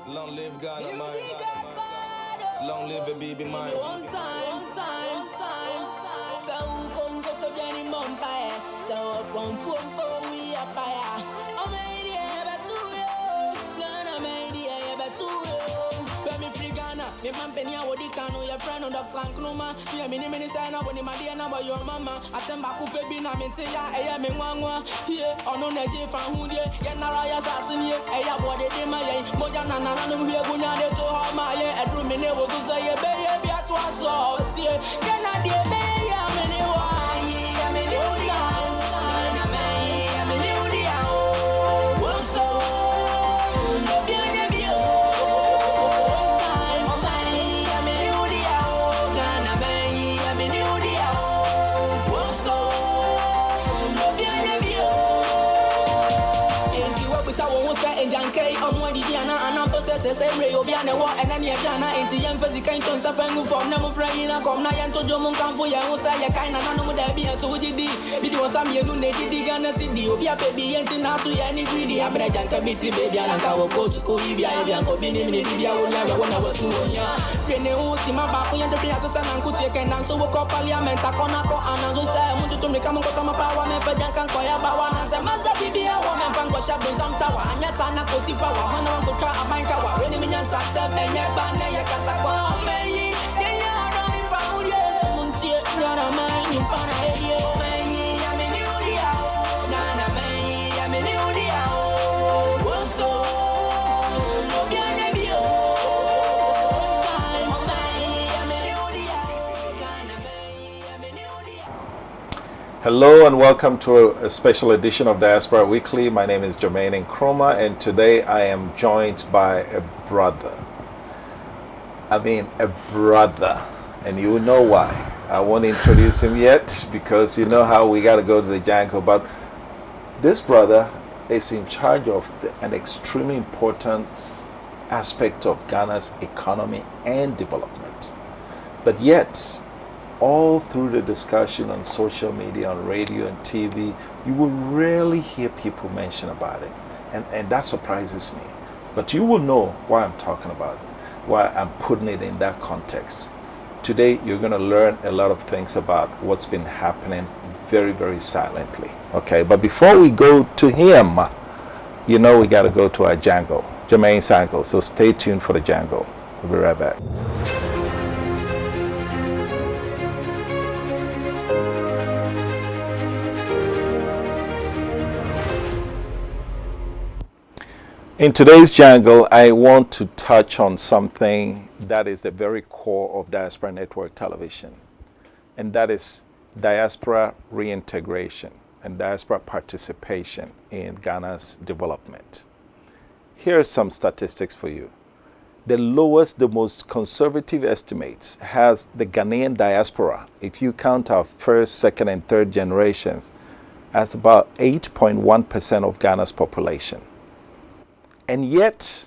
Long live Ghana, man. Long live the baby, man. One time. So come go to Jenny Mumpire. So come for we are fire. I'm made here, but to you. Ghana made here, but to you. When me free Ghana, me man penny a wodi kanu your friend on the tank numa. Me mini sign up when my dear number your mama. I send back up baby na me say ya eya me wanwa. Here on no neje fan hu die. Ya na raya sasin ye. Eya body de my ye. Moja na no we gunya de to ha my ye. Edru me ne wo go say ye be ye bi atwa so tie. Ghana de be ya me ne wa ye ya me ne odi ya. Na me ya me ne odi ya. Wo so no bi ne bi o. Say Ray Obiana and then Jana and the young Physican Tons of Fangu from Namufraina, come Nayan to Jomon Campo, Yamusaya, kind of Nanomu, so would it be? Video some year, they did Ghana City, Obia baby, and now to any greedy, I bet I can beat baby, and I will go to Korea, and go in India, when I was so young. Rene, see my back, and the Piatos and Uncle Tick, and so woke up Parliament, I can't go and I just say, I want to come to my power, and Pajan can call Yabawan, and say, Master Bibi, I want to go shop in some tower, and yes, I'm not going to power, when I want to try a bank. When me nyansa sebe nye bana ya kasa kwa meyi ye ya na mi pa uri muntie ngana mai mpana heye meyi ya me ni uri ya ngana meyi ya me ni uri ya wonso no bia ne bio meyi ya me ni uri ya ngana meyi ya me ni uri ya. Hello and welcome to a special edition of Diaspora Weekly. My name is Jermaine Nkrumah, and today I am joined by a brother. I mean, a brother. And you will know why. I won't introduce him yet because you know how we got to go to the jungle. But this brother is in charge of an extremely important aspect of Ghana's economy and development. But yet, all through the discussion on social media, on radio and TV, you will rarely hear people mention about it. And that surprises me. But you will know why I'm talking about it, why I'm putting it in that context. Today, you're going to learn a lot of things about what's been happening very, very silently. Okay, but before we go to him, you know we got to go to our jangle, Jermaine's angle. So stay tuned for the jangle. We'll be right back. In today's jungle, I want to touch on something that is the very core of Diaspora Network Television, and that is diaspora reintegration and diaspora participation in Ghana's development. Here are some statistics for you. The lowest, the most conservative estimates has the Ghanaian diaspora, if you count our first, second, and third generations, as about 8.1% of Ghana's population. And yet,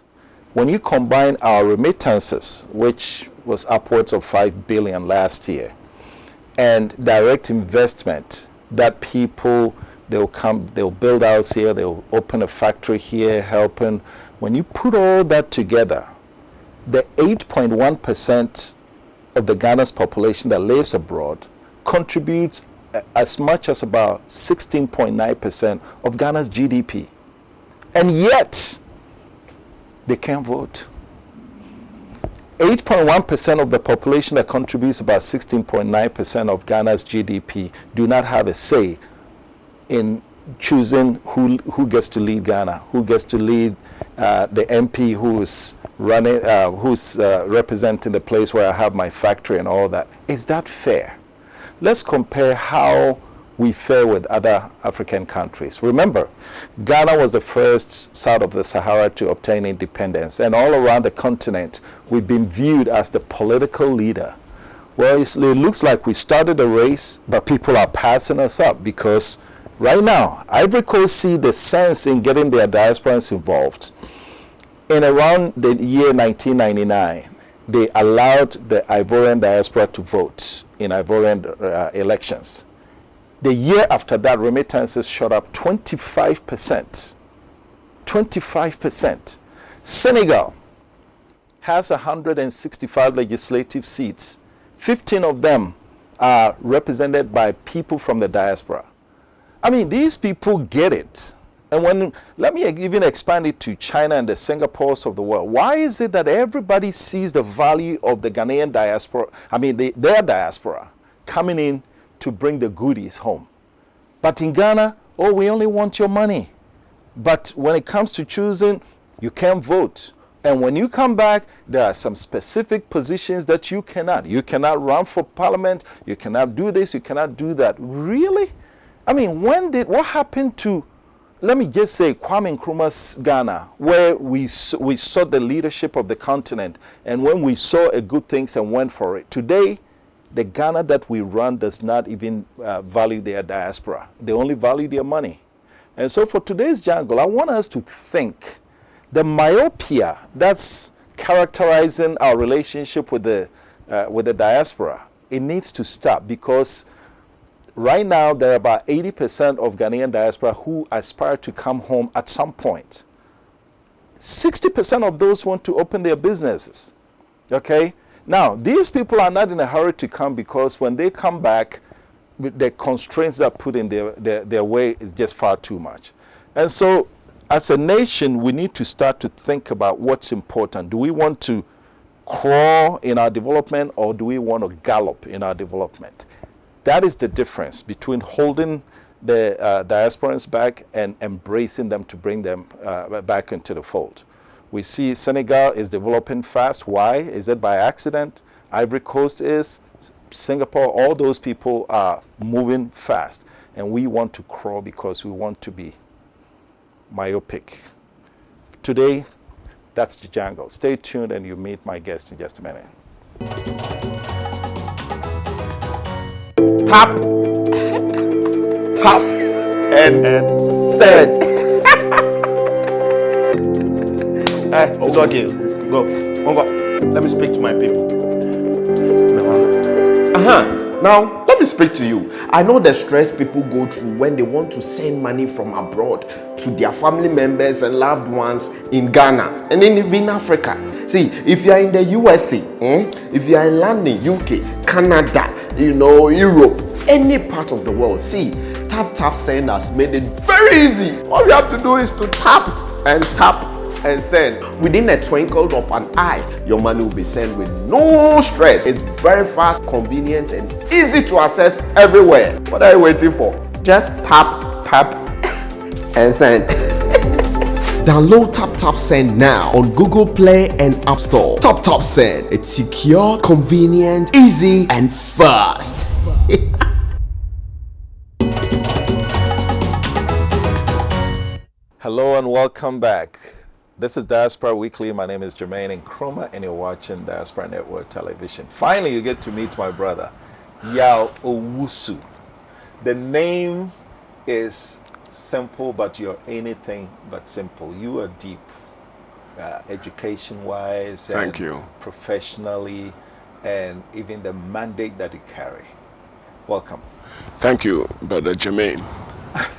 when you combine our remittances, which was upwards of 5 billion last year, and direct investment that people, they'll build houses here, they'll open a factory here, helping. When you put all that together, the 8.1% of the Ghana's population that lives abroad contributes as much as about 16.9% of Ghana's GDP. And yet, they can't vote. 8.1% of the population that contributes about 16.9% of Ghana's GDP do not have a say in choosing who gets to lead Ghana, who gets to lead the MP who's running, who's representing the place where I have my factory and all that. Is that fair? Let's compare how we fare with other African countries. Remember, Ghana was the first south of the Sahara to obtain independence, and all around the continent, we've been viewed as the political leader. Well, it looks like we started a race, but people are passing us up because right now, Ivory Coast see the sense in getting their diasporans involved. In around the year 1999, they allowed the Ivorian diaspora to vote in Ivorian elections. The year after that, remittances shot up 25%. 25%. Senegal has 165 legislative seats. 15 of them are represented by people from the diaspora. I mean, these people get it. And let me even expand it to China and the Singapores of the world. Why is it that everybody sees the value of the Ghanaian diaspora, their diaspora, coming in to bring the goodies home? But in Ghana, oh, we only want your money. But when it comes to choosing, you can't vote. And when you come back, there are some specific positions that you cannot. You cannot run for parliament. You cannot do this. You cannot do that. Really? I mean, what happened to, let me just say, Kwame Nkrumah's Ghana, where we saw the leadership of the continent, and when we saw a good things and went for it. Today, the Ghana that we run does not even value their diaspora. They only value their money. And so for today's jungle, I want us to think the myopia that's characterizing our relationship with the diaspora. It needs to stop, because right now there are about 80% of Ghanaian diaspora who aspire to come home at some point. 60% of those want to open their businesses. Okay? Now, these people are not in a hurry to come, because when they come back, the constraints that are put in their way is just far too much. And so, as a nation, we need to start to think about what's important. Do we want to crawl in our development, or do we want to gallop in our development? That is the difference between holding the diasporans back and embracing them to bring them back into the fold. We see Senegal is developing fast. Why? Is it by accident? Ivory Coast is, Singapore, all those people are moving fast. And we want to crawl because we want to be myopic. Today, that's the jungle. Stay tuned and you meet my guest in just a minute. Tap, tap, and stand. It's okay. Go. Let me speak to my people. Now, let me speak to you. I know the stress people go through when they want to send money from abroad to their family members and loved ones in Ghana and even Africa. See, if you are in the USA, if you are in London, UK, Canada, Europe, any part of the world, see, Tap Send has made it very easy. All you have to do is to tap and send. Within a twinkle of an eye, your money will be sent with no stress. It's very fast, convenient, and easy to access everywhere. What are you waiting for? Just tap, and send. Download Tap Send now on Google Play and App Store. Tap Send. It's secure, convenient, easy, and fast. Hello and welcome back. This is Diaspora Weekly. My name is Jermaine Nkrumah, and you're watching Diaspora Network Television. Finally, you get to meet my brother, Yao Owusu. The name is simple, but you're anything but simple. You are deep, education-wise, Thank you. Professionally, and even the mandate that you carry. Welcome. Thank you, Brother Jermaine.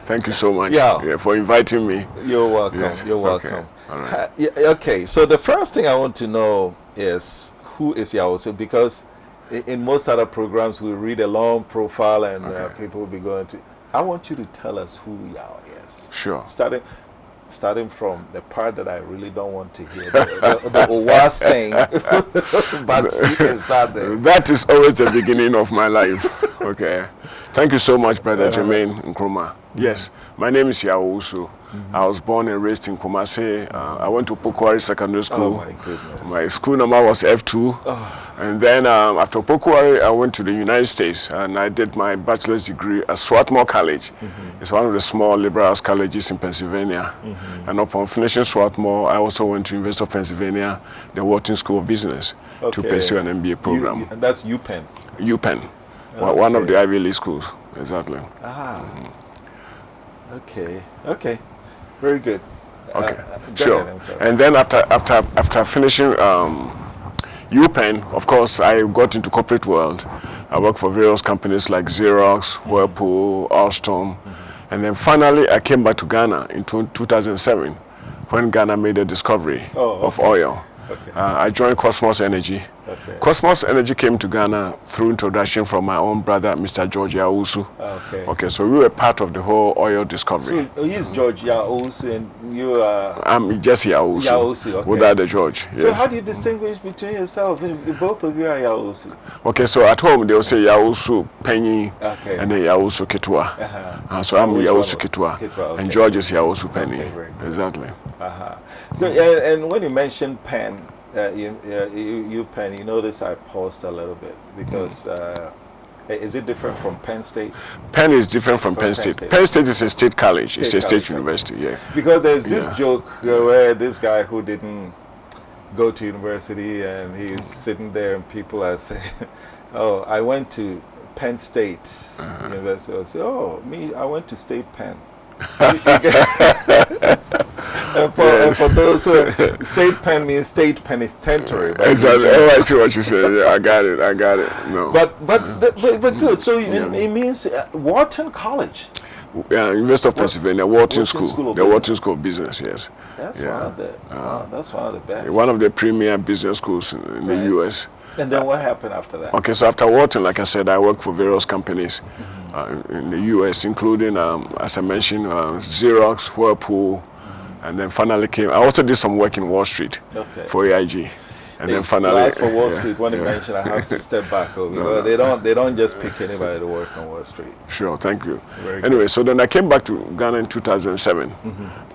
Thank you so much for inviting me. You're welcome. Yes. You're welcome. Okay. All right. Okay, so the first thing I want to know is, who is Yao Owusu? Because in most other programs, we read a long profile and people will be going to... I want you to tell us who Yao is. Sure. Starting from the part that I really don't want to hear, the Owas thing, but you can start there. That is always the beginning of my life. Okay. Thank you so much, Brother Jermaine Nkrumah. Yes, my name is Yao Owusu. I was born and raised in Kumasi. I went to Pokuari Secondary School. Oh my goodness. My school number was F2. And then after Pokuari, I went to the United States and I did my bachelor's degree at Swarthmore College. It's one of the small liberal arts colleges in Pennsylvania. And upon finishing Swarthmore, I also went to University of Pennsylvania, the Wharton School of Business, to pursue an MBA program. And that's UPenn. UPenn, one of the Ivy League schools, exactly. Okay, very good. Okay, Go sure. ahead, And then after finishing UPenn, of course, I got into corporate world. I worked for various companies like Xerox, Whirlpool, Alstom, and then finally I came back to Ghana in 2007 when Ghana made a discovery of oil. Okay. I joined Cosmos Energy. Okay. Cosmos Energy came to Ghana through introduction from my own brother, Mr. George Yausu. Okay. Okay, so we were part of the whole oil discovery. So he's George Yausu and you are... I'm Jesse Yausu. Yausu, okay. Without the George, yes. So how do you distinguish between yourself? Both of you are Yausu. Okay, so at home they will say Yausu Penny Okay. and then Yausu Ketua. So I'm Which Yausu one? Ketua, Ketua, okay. and George is Yausu Penny. Okay, very good. Exactly. So and when you mentioned pen, you pen, you notice I paused a little bit because is it different from Penn State? Penn is different from Penn State. Penn State is a state college. It's a state college, university, yeah. Because there's this joke where this guy who didn't go to university and he's sitting there and people are saying, "Oh, I went to Penn State University." I say, "Oh, me, I went to State Penn." And for those who State Penn means State Penitentiary. Exactly. Oh, I see what you said. Yeah, I got it. No. But good. So it means Wharton College. Yeah, University of Pennsylvania, Wharton School. The Wharton School of Business, yes. That's one of the best. One of the premier business schools in the U.S. And then what happened after that? Okay, so after Wharton, like I said, I worked for various companies in the U.S., including, as I mentioned, Xerox, Whirlpool, and then finally I also did some work in Wall Street for AIG. And then finally, as for Wall Street, when you mention, I have to step back because they don't just pick anybody to work on Wall Street. Sure, thank you. Anyway, so then I came back to Ghana in 2007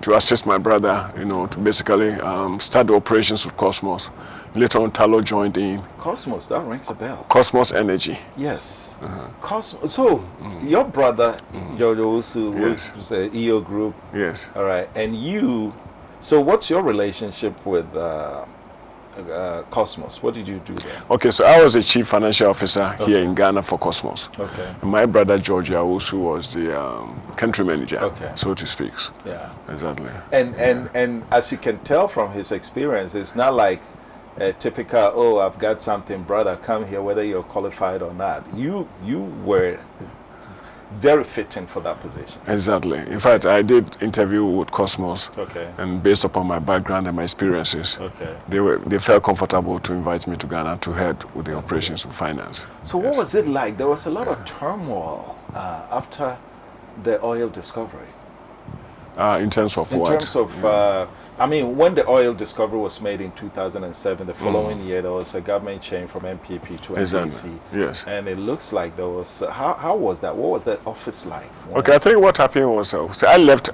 to assist my brother, to basically start the operations with Cosmos. Later on, Talo joined in. Cosmos, that rings a bell. Cosmos Energy. Yes. Cosmos. So your brother, George Owusu, was the EO group. Yes. All right, and you. So what's your relationship with Cosmos? What did you do there? Okay, so I was a chief financial officer here in Ghana for Cosmos. Okay. And my brother George Yausu was the country manager, so to speak. Yeah. Exactly. And as you can tell from his experience, it's not like a typical, "Oh, I've got something, brother, come here," whether you're qualified or not. You were very fitting for that position. Exactly. In fact, I did interview with Cosmos, and based upon my background and my experiences, they felt comfortable to invite me to Ghana to head with the operations of finance. So what was it like? There was a lot of turmoil after the oil discovery. In terms of what? In terms of, when the oil discovery was made in 2007, the following year there was a government change from MPP to NDC. Yes. And it looks like there was, how was that? What was that office like? Okay, I think what happened was, so I left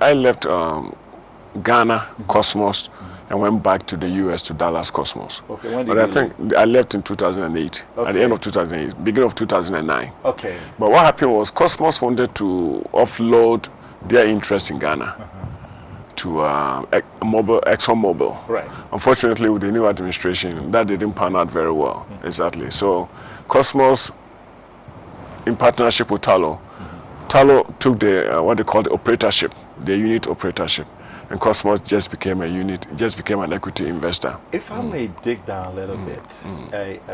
Ghana, Cosmos, and went back to the US to Dallas Cosmos. Okay, when did but I think I left in 2008, at the end of 2008, beginning of 2009. Okay. But what happened was Cosmos wanted to offload their interest in Ghana to ExxonMobil. Right. Unfortunately, with the new administration, that didn't pan out very well. Exactly. So Cosmos, in partnership with Talo, Talo took the what they call the operatorship, the unit operatorship, and Cosmos just became a unit, just became an equity investor. If I may dig down a little bit,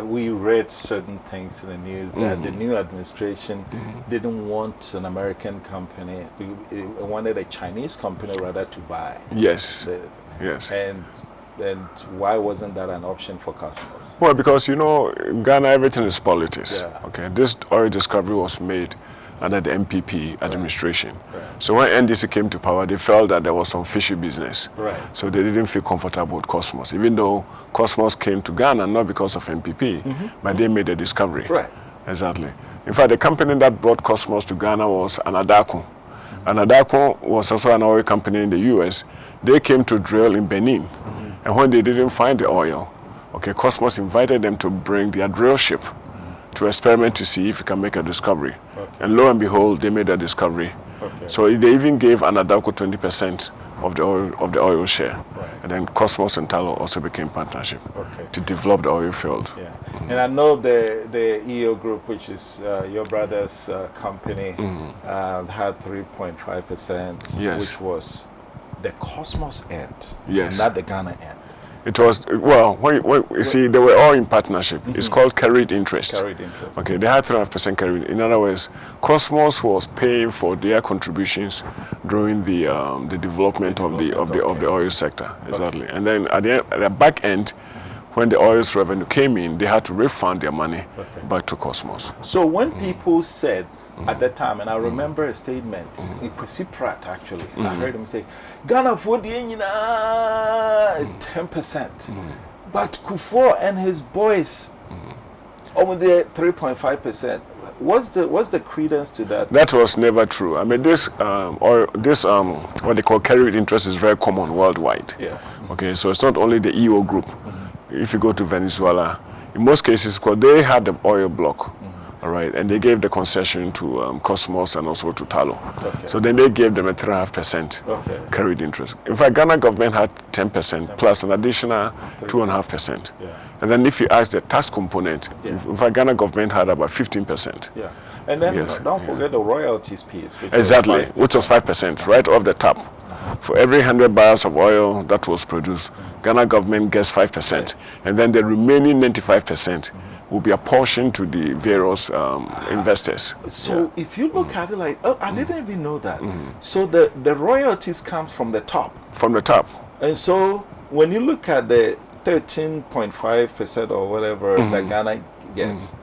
we read certain things in the news that the new administration didn't want an American company; it wanted a Chinese company rather to buy. Yes. Yes. And why wasn't that an option for Cosmos? Well, because Ghana, everything is politics. Yeah. Okay, this oil discovery was made under the MPP administration. Right. So when NDC came to power, they felt that there was some fishy business. Right. So they didn't feel comfortable with Cosmos, even though Cosmos came to Ghana not because of MPP, but they made a discovery. Right. Exactly. In fact, the company that brought Cosmos to Ghana was Anadaco. Anadaco was also an oil company in the US. They came to drill in Benin. And when they didn't find the oil, Cosmos invited them to bring their drill ship to experiment to see if we can make a discovery. And lo and behold, they made a discovery. So they even gave Anadaco 20% of the oil share. Right. And then Cosmos and Talo also became partnership to develop the oil field. Yeah. And I know the EO group, which is your brother's company, had 3.5%, which was the Cosmos end, not the Ghana end. It was, well, when you see, they were all in partnership. It's called carried interest. Carried interest. Okay, they had 3.5% carried. In other words, Cosmos was paying for their contributions during the development of the oil sector. Exactly. Okay. And then at the back end, when the oil's revenue came in, they had to refund their money back to Cosmos. So when people said at that time, and I remember a statement, Kwesi Pratt actually, I heard him say, Ghana for the is 10%, but Kufuor and his boys over there 3.5%. What's the credence to that? That was never true. I mean, this what they call carried interest is very common worldwide. Yeah. Okay, so it's not only the EO group. If you go to Venezuela, in most cases, because they had the oil block. All right, and they gave the concession to Cosmos and also to Talo. Okay. So then they gave them a 3.5% carried interest. In fact, Ghana government had 10% plus an additional 2.5%. Yeah. And then if you ask the tax component, in fact, Ghana government had about 15%. Yeah. And then don't forget the royalties piece. Exactly, which was 5%, right off the top. For every 100 barrels of oil that was produced, Ghana government gets 5%. And then the remaining 95% will be apportioned to the various investors. So if you look at it like, I didn't even know that. So the royalties come from the top. From the top. And so when you look at the 13.5% or whatever that Ghana gets,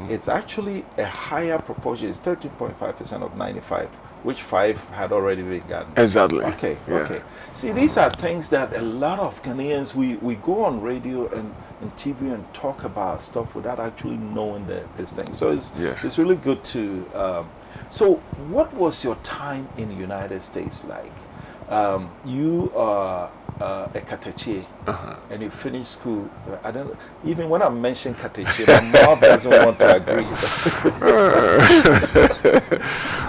it's actually a higher proportion. It's 13.5% of 95, which 5 had already been gotten. Exactly. Okay, okay. See, these are things that a lot of Ghanaians, we go on radio and TV and talk about stuff without actually knowing this thing. So it's really good to. So what was your time in the United States like? You are a Katechie, and you finished school. I don't even when I mention Katechie, my mouth doesn't want to agree.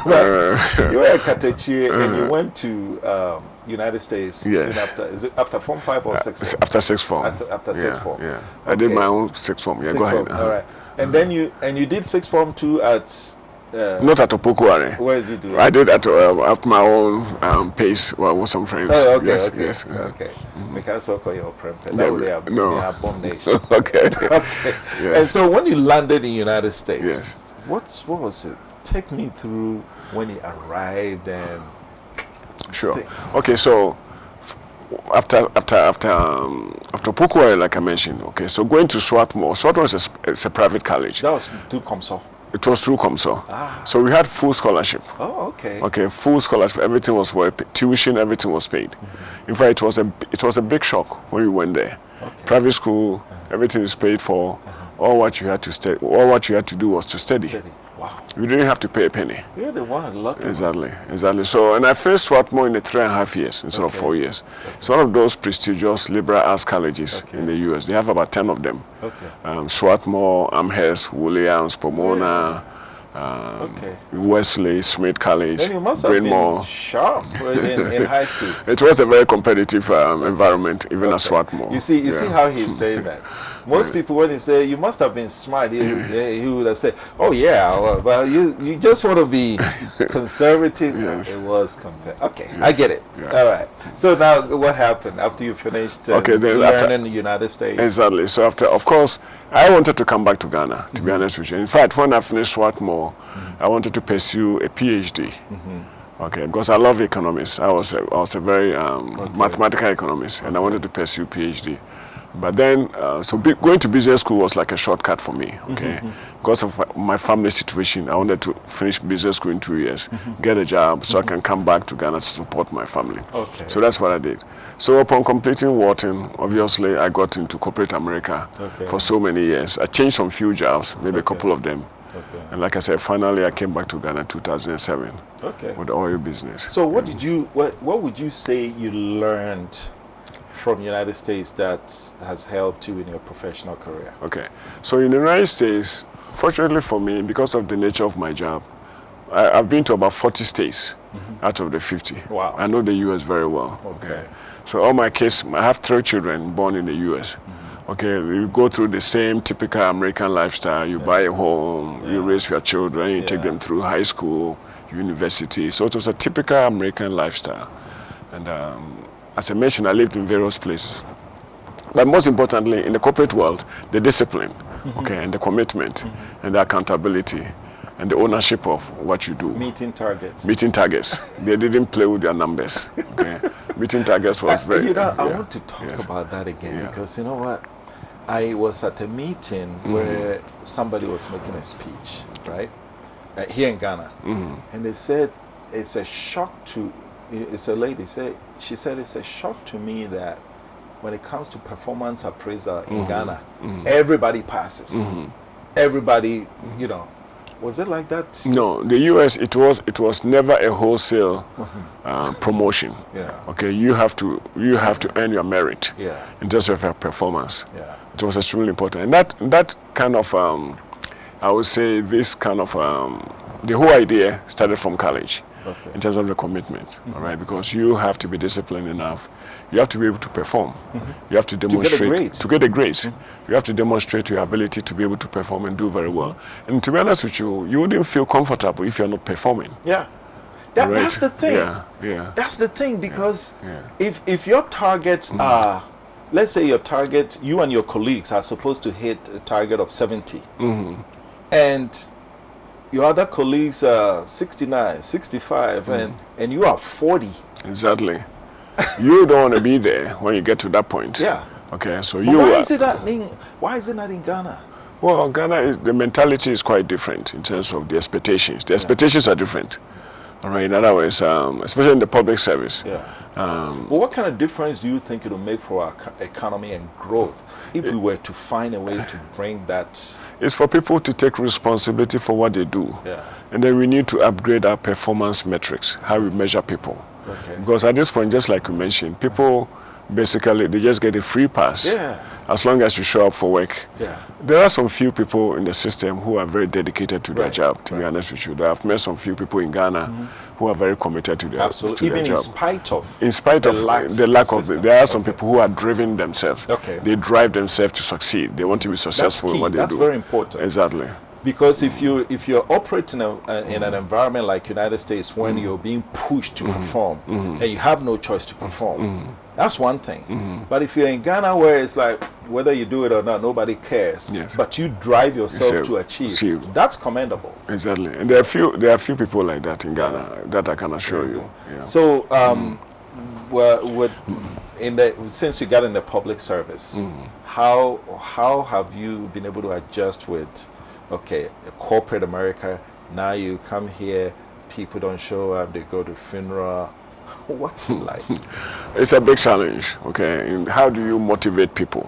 But you were a Katechie, and you went to United States. Yes. Is it after Form 5 or 6 form? After 6 form. After 6 form. Yeah. I did my own 6 form. Yeah, go ahead. All right. And then you did 6 form too at. Not at Opokuare. Where did you do it? I did at my own pace with some friends. Oh, okay, yes, okay. Yes. Okay. Because I call your That would be a abomination. Okay. Okay. Yes. And so when you landed in the United States, yes. what was it? Take me through when you arrived and. Sure. Things. Okay, so after Opokuare, like I mentioned, okay, so going to Swarthmore. Swarthmore is a private college. That was through COMSOL. It was through COMSOL. So we had full scholarship. Oh, okay. Okay, full scholarship. Everything was tuition. Everything was paid. In fact, it was a big shock when we went there. Okay. Private school, everything is paid for. All what you had to study, all what you had to do was to study. Wow. You didn't have to pay a penny. You're the one lucky. Exactly. So, and I finished Swarthmore in 3.5 years instead of 4 years. Okay. It's one of those prestigious liberal arts colleges in the U.S. They have about 10 of them. Okay. Swarthmore, Amherst, Williams, Pomona, Wesley, Smith College, then you must have been sharp in high school. It was a very competitive environment, even at Swarthmore. You see how he's saying that. Most people, when they say you must have been smart, he would have said, "Oh yeah, well you just want to be conservative." Yes. It was competitive. Okay, yes. I get it. Yeah. All right. So now, what happened after you finished learning in the United States? Exactly. So after, of course, I wanted to come back to Ghana. To be honest with you, in fact, when I finished Swarthmore, I wanted to pursue a PhD. Okay, because I love economics. I was a very mathematical economist, and I wanted to pursue PhD. But then, going to business school was like a shortcut for me, okay? Because of my family situation, I wanted to finish business school in 2 years, get a job, so I can come back to Ghana to support my family. Okay. So that's what I did. So upon completing Wharton, obviously, I got into corporate America for so many years. I changed some few jobs, maybe a couple of them. Okay. And like I said, finally, I came back to Ghana in 2007 with the oil business. So what would you say you learned from the United States that has helped you in your professional career? Okay, so in the United States, fortunately for me, because of the nature of my job, I've been to about 40 states out of the 50. Wow. I know the U.S. very well. Okay. So all my kids, I have 3 children born in the U.S. Okay, you go through the same typical American lifestyle. You buy a home, you raise your children, you take them through high school, university. So it was a typical American lifestyle. And as I mentioned, I lived in various places. But most importantly, in the corporate world, the discipline, okay, and the commitment, and the accountability, and the ownership of what you do. Meeting targets. Meeting targets. They didn't play with their numbers. Okay, meeting targets was very. I want to talk about that again because you know what? I was at a meeting where somebody was making a speech, right, here in Ghana, and they said it's a shock to. It's a lady she said it's a shock to me that when it comes to performance appraisal in Ghana, everybody passes. Everybody, you know. Was it like that? No, the US it was never a wholesale promotion. Yeah. Okay, you have to earn your merit. Yeah. In terms of your performance. Yeah. It was extremely important, and that kind of I would say this kind of the whole idea started from college. Okay. In terms of the commitment, all right, because you have to be disciplined enough, you have to be able to perform, you have to demonstrate to get a grade. You have to demonstrate your ability to be able to perform and do very well. And to be honest with you, you wouldn't feel comfortable if you're not performing. Yeah, Right? that's the thing. Yeah. That's the thing because if your targets are, let's say your target, you and your colleagues are supposed to hit a target of 70, and your other colleagues are 69, 65, and you are 40. Exactly. You don't want to be there when you get to that point. Yeah. Okay, so But you why are. is it not in Ghana? Well, Ghana the mentality is quite different in terms of the expectations. The expectations are different. All right. In other words, especially in the public service. Yeah. Well, what kind of difference do you think it will make for our economy and growth if we were to find a way to bring that? It's for people to take responsibility for what they do. Yeah. And then we need to upgrade our performance metrics, how we measure people. Okay. Because at this point, just like you mentioned, people basically they just get a free pass. Yeah. As long as you show up for work. Yeah. There are some few people in the system who are very dedicated to their Right, job, to be honest with you. I've met some few people in Ghana who are very committed to their, Absolutely. to their Even job. in spite of the lack of system. there are some people who are driven themselves. Okay. They drive themselves to succeed. They want to be successful in what they That's do. very important. Exactly. Because if you're operating in an environment like United States when you're being pushed to perform and you have no choice to perform, that's one thing. But if you're in Ghana where it's like whether you do it or not, nobody cares. Yes. But you drive yourself to achieve. That's commendable. Exactly. And there are few people like that in Ghana that I can assure you. Yeah. So well, since you got in the public service, how have you been able to adjust with corporate America? Now you come here, people don't show up, they go to funeral. What's it like? It's a big challenge, okay? And how do you motivate people?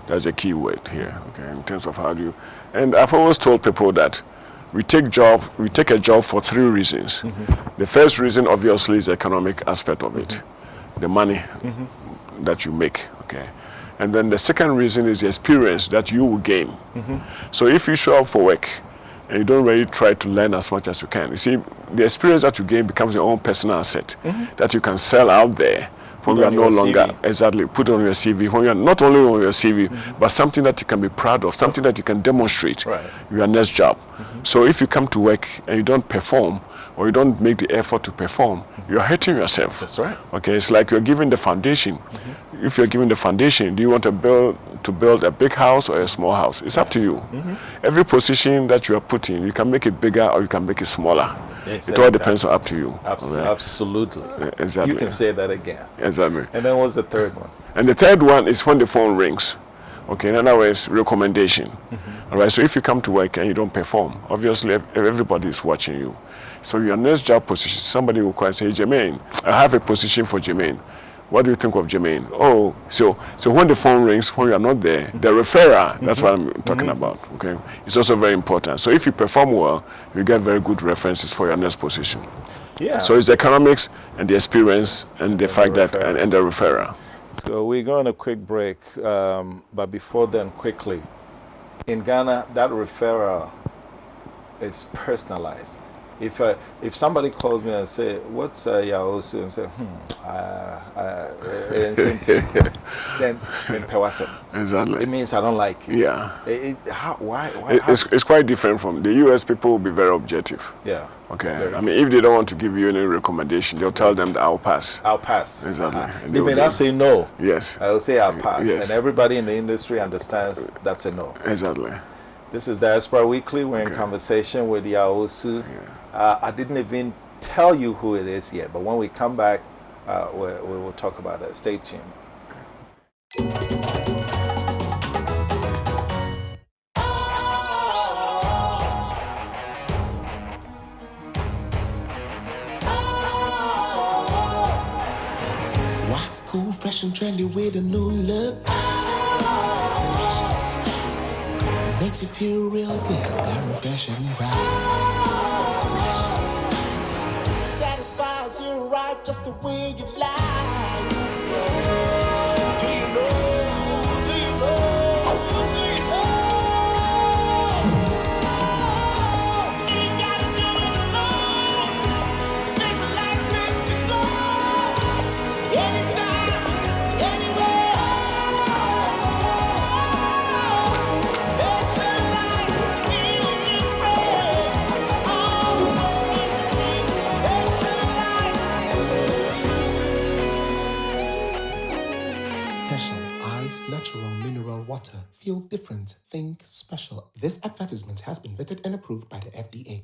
That's a key word here, okay? In terms of how do you... And I've always told people that we take a job for three reasons. The first reason, obviously, is the economic aspect of it. The money that you make, okay? And then the second reason is the experience that you will gain. So if you show up for work and you don't really try to learn as much as you can, you see, the experience that you gain becomes your own personal asset that you can sell out there when you are no longer put on your CV. When you are not only on your CV, but something that you can be proud of, something that you can demonstrate your next job. So if you come to work and you don't perform, or you don't make the effort to perform, you're hurting yourself. That's right. Okay, it's like you're giving the foundation. If you're giving the foundation, do you want to build a big house or a small house? It's up to you. Every position that you are put in, you can make it bigger or you can make it smaller. Yes, it all depends on up to you. Absolutely. Exactly. You can say that again. Exactly. And then what's the third one? And the third one is when the phone rings. Okay, in other words, recommendation. All right, so if you come to work and you don't perform, obviously everybody is watching you. So your next job position, somebody will call and say, Jermaine, I have a position for Jermaine. What do you think of Jermaine? Oh, so when the phone rings, when you are not there, the referrer, that's what I'm talking about, okay? It's also very important. So if you perform well, you get very good references for your next position. Yeah. So it's the economics and the experience and the fact that, and the referrer. So we're going a quick break, but before then, quickly, in Ghana, that referral is personalized. If somebody calls me and say, "What's Yaosu?" and say, then Exactly. it means I don't like it. Yeah. Why? It's quite different from the U.S. People will be very objective. Yeah. Okay. I mean, if they don't want to give you any recommendation, they'll tell them that I'll pass. I'll pass. Exactly. And They may not say no. Yes. I will say I'll pass. Yes. And everybody in the industry understands that's a no. Exactly. This is Diaspora Weekly. We're in conversation with Yaosu. I didn't even tell you who it is yet, but when we come back, we will talk about that. Stay tuned. What's cool, fresh and trendy with a new look? Makes you feel real good, that refreshing vibe. Satisfies you right just the way you like. Do you know? Do you know? Do you know? Ain't gotta do it alone. Specialized makes you glow. Anytime, anywhere. Specialized, feel different. Always think specialized. Special ice, natural mineral water. Feel different. Think special. This advertisement has been vetted and approved by the FDA.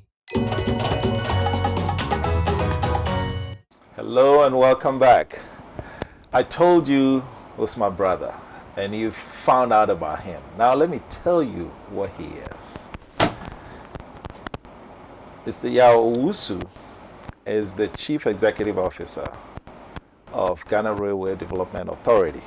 Hello and welcome back. I told you it was my brother, and you found out about him. Now let me tell you what he is. Mr. Yaosu is the Chief Executive Officer of Ghana Railway Development Authority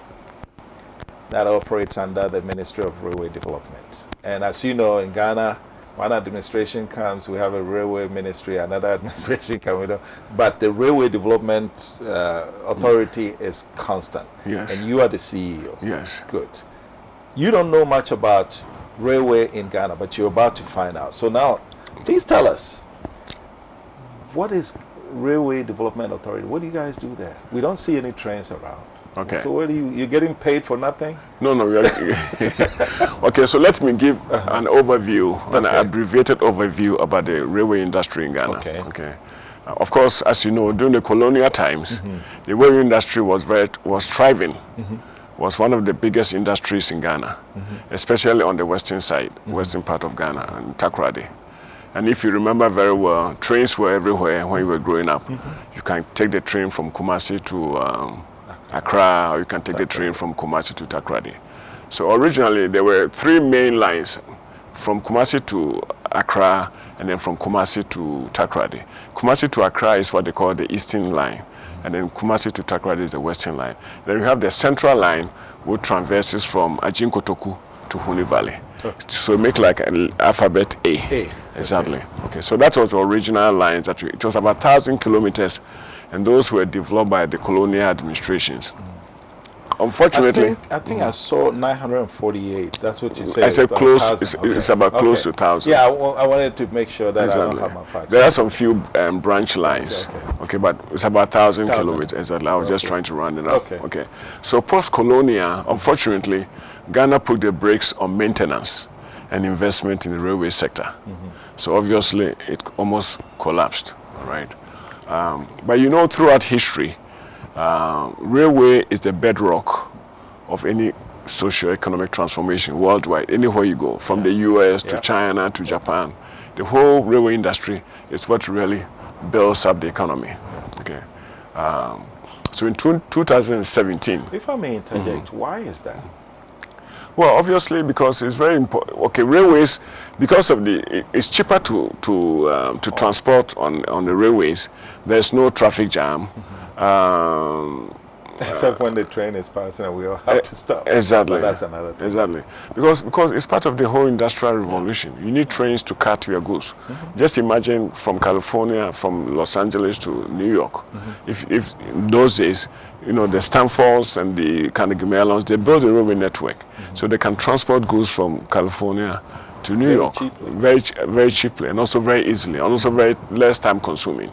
that operates under the Ministry of Railway Development. And as you know, in Ghana, one administration comes, we have a railway ministry, another administration comes, but the Railway Development Authority is constant. Yes. And you are the CEO. Yes. Good. You don't know much about railway in Ghana, but you're about to find out. So now, please tell us, what is Railway Development Authority? What do you guys do there? We don't see any trains around. Okay. So what you're getting paid for nothing? No. Okay, so let me give an overview, an abbreviated overview about the railway industry in Ghana. Okay. Of course, as you know, during the colonial times, the railway industry was thriving. Was one of the biggest industries in Ghana, especially on the western side, western part of Ghana, and Takoradi. And if you remember very well, trains were everywhere when you were growing up. You can take the train from Kumasi to Accra, or you can take the train from Kumasi to Takoradi. So originally there were three main lines, from Kumasi to Accra and then from Kumasi to Takoradi. Kumasi to Accra is what they call the eastern line, and then Kumasi to Takoradi is the western line. Then you have the central line, which traverses from Ajinkotoku to Huni Valley. So make like an alphabet A. Exactly. Okay, so that was the original lines. It was about 1,000 kilometers, and those were developed by the colonial administrations. Unfortunately, I think I saw 948. That's what you said. I said close. It's about close to 1,000. Yeah, I wanted to make sure that I don't have my facts. There are some few branch lines. Okay, but it's about 1,000 kilometers. Exactly. I was just trying to round it up. Okay. So post-colonial, unfortunately, Ghana put the brakes on maintenance and investment in the railway sector. So obviously, it almost collapsed. Right. But you know, throughout history, railway is the bedrock of any socio-economic transformation worldwide, anywhere you go, from the US to China to Japan. The whole railway industry is what really builds up the economy. Okay. So in 2017... If I may interject, why is that? Well, obviously, because it's very important. Okay, railways, because of it's cheaper to transport on the railways. There's no traffic jam. Except when the train is passing and we all have to stop. Exactly. But that's another thing. Exactly. Because it's part of the whole industrial revolution. You need trains to cart your goods. Just imagine from California, from Los Angeles to New York. If in those days, you know, the Stanfords and the Carnegie Mellons, they built a railway network. So they can transport goods from California to New Very York cheaply. very cheaply, and also very easily, and also very less time consuming.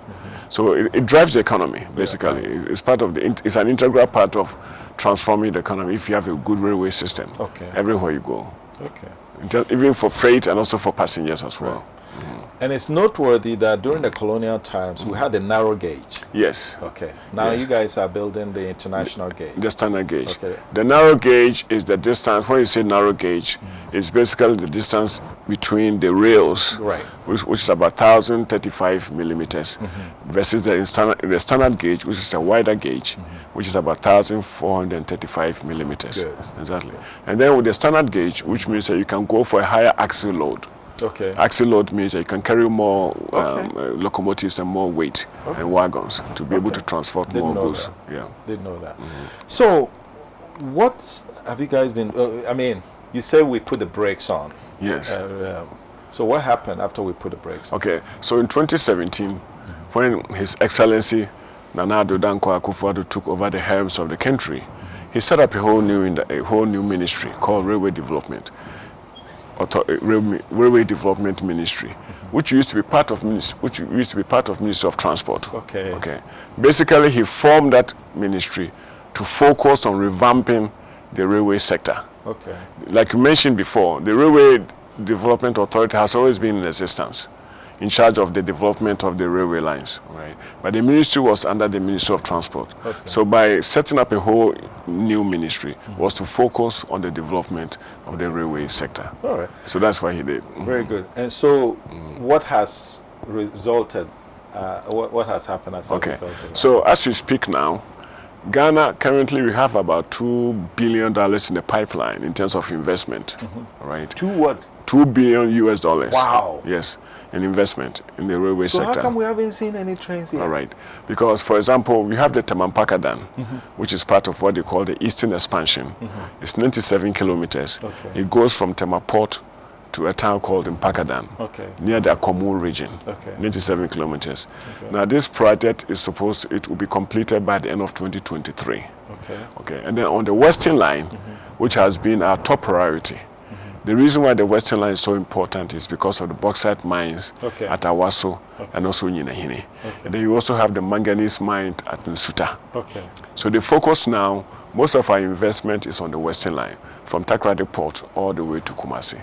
So it drives the economy basically. It's part of it's an integral part of transforming the economy if you have a good railway system. Okay. Everywhere you go. Okay. Even for freight and also for passengers as well. And it's noteworthy that during the colonial times, we had the narrow gauge. Yes. Okay. Now Yes. you guys are building the international gauge. The standard gauge. Okay. The narrow gauge is the distance. When you say narrow gauge, it's basically the distance between the rails, Right. which is about 1,035 millimeters, versus the standard gauge, which is a wider gauge, which is about 1,435 millimeters. Good. Exactly. And then with the standard gauge, which means that you can go for a higher axle load. Okay. Axle load means that you can carry more Okay. locomotives and more weight and wagons to be able to transport Didn't more know goods. that. Yeah. Didn't know that. So, what have you guys been? I mean, you said we put the brakes on. Yes. So what happened after we put the brakes on? Okay. So in 2017, when His Excellency Nana Addo Dankwa Akufo-Addo took over the helms of the country, he set up a whole new ministry called Railway Development. Railway Development Ministry, which used to be part of Ministry of Transport. Okay. Okay. Basically, he formed that ministry to focus on revamping the railway sector. Okay. Like you mentioned before, the Railway Development Authority has always been in existence, in charge of the development of the railway lines, right? But the ministry was under the Ministry of Transport. Okay. So by setting up a whole new ministry was to focus on the development of the railway sector. All right. So that's what he did. Very good. And so, what has resulted? What has happened as a Okay. result of that? So as we speak now, Ghana, currently we have about $2 billion in the pipeline in terms of investment, right? To what? $2 billion US. Wow. Yes, in investment in the railway So sector. how come we haven't seen any trains yet? All right. Because, for example, we have the Tamampaka Dam, which is part of what they call the Eastern Expansion. It's 97 kilometers. Okay. It goes from Tema Port to a town called Mpaka Dam, Okay. near the Akomu region, Okay. 97 kilometers. Okay. Now, this project is it will be completed by the end of 2023. Okay. Okay. And then on the Western Line, which has been our top priority, the reason why the Western Line is so important is because of the bauxite mines Okay. at Awaso and also Nyinahini. And then you also have the manganese mine at Nsuta. Okay. So the focus now, most of our investment is on the Western Line, from Takoradi Port all the way to Kumasi.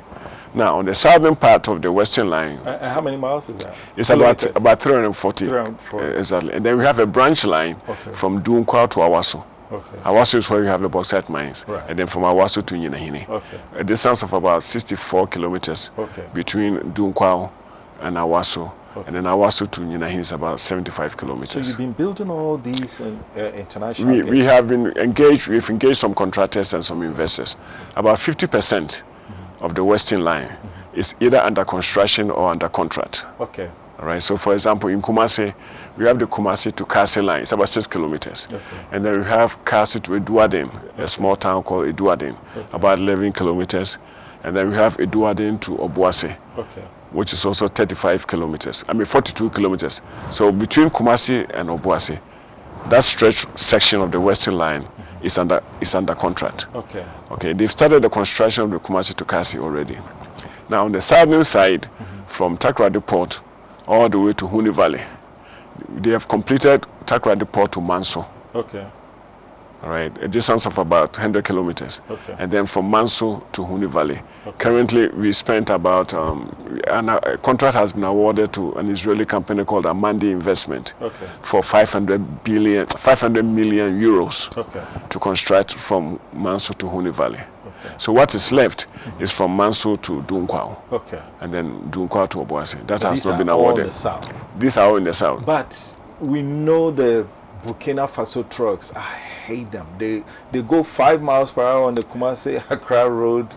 Now, on the southern part of the Western Line, How many miles is that? it's Kilometers? about 340. 340. Exactly. And then we have a branch line Okay. from Dunkwa to Awaso. Okay. Awaso is where you have the bauxite mines. Right. And then from Awaso to Nyinahini. Okay. A distance of about 64 kilometers Okay. between Dunkwa and Awaso. And then Awaso to Nyinahini is about 75 So kilometers. you've been building all these international. We have been engaged, we've engaged some contractors and some investors. About 50% of the Western Line is either under construction or under contract. Okay. All right. So, for example, in Kumasi, we have the Kumasi to Kasi line. It's about 6 kilometers. Okay. And then we have Kasi to Eduaden, a small town called Eduaden, about 11 kilometers. And then we have Eduaden to Obuasi, Okay. which is also 35 kilometers. 42 kilometers. So between Kumasi and Obuasi, that stretch section of the Western Line is under contract. Okay. Okay, they've started the construction of the Kumasi to Kasi already. Now on the southern side, from Takoradi Port all the way to Huni Valley, they have completed Takoradi Port to Manso. Okay. All right, a distance of about 100 kilometers. Okay. And then from Manso to Huni Valley. Currently, we spent about, a contract has been awarded to an Israeli company called Amandi Investment Okay. for 500 million euros Okay. to construct from Manso to Huni Valley. So what is left is from Manso to Dunkwao, Okay. and then Dunkwao to Obuasi. That has These not are been all in awarded. the south. These are all in the south. But we know the Burkina Faso trucks. I hate them. They go 5 miles per hour on the Kumasi Accra road.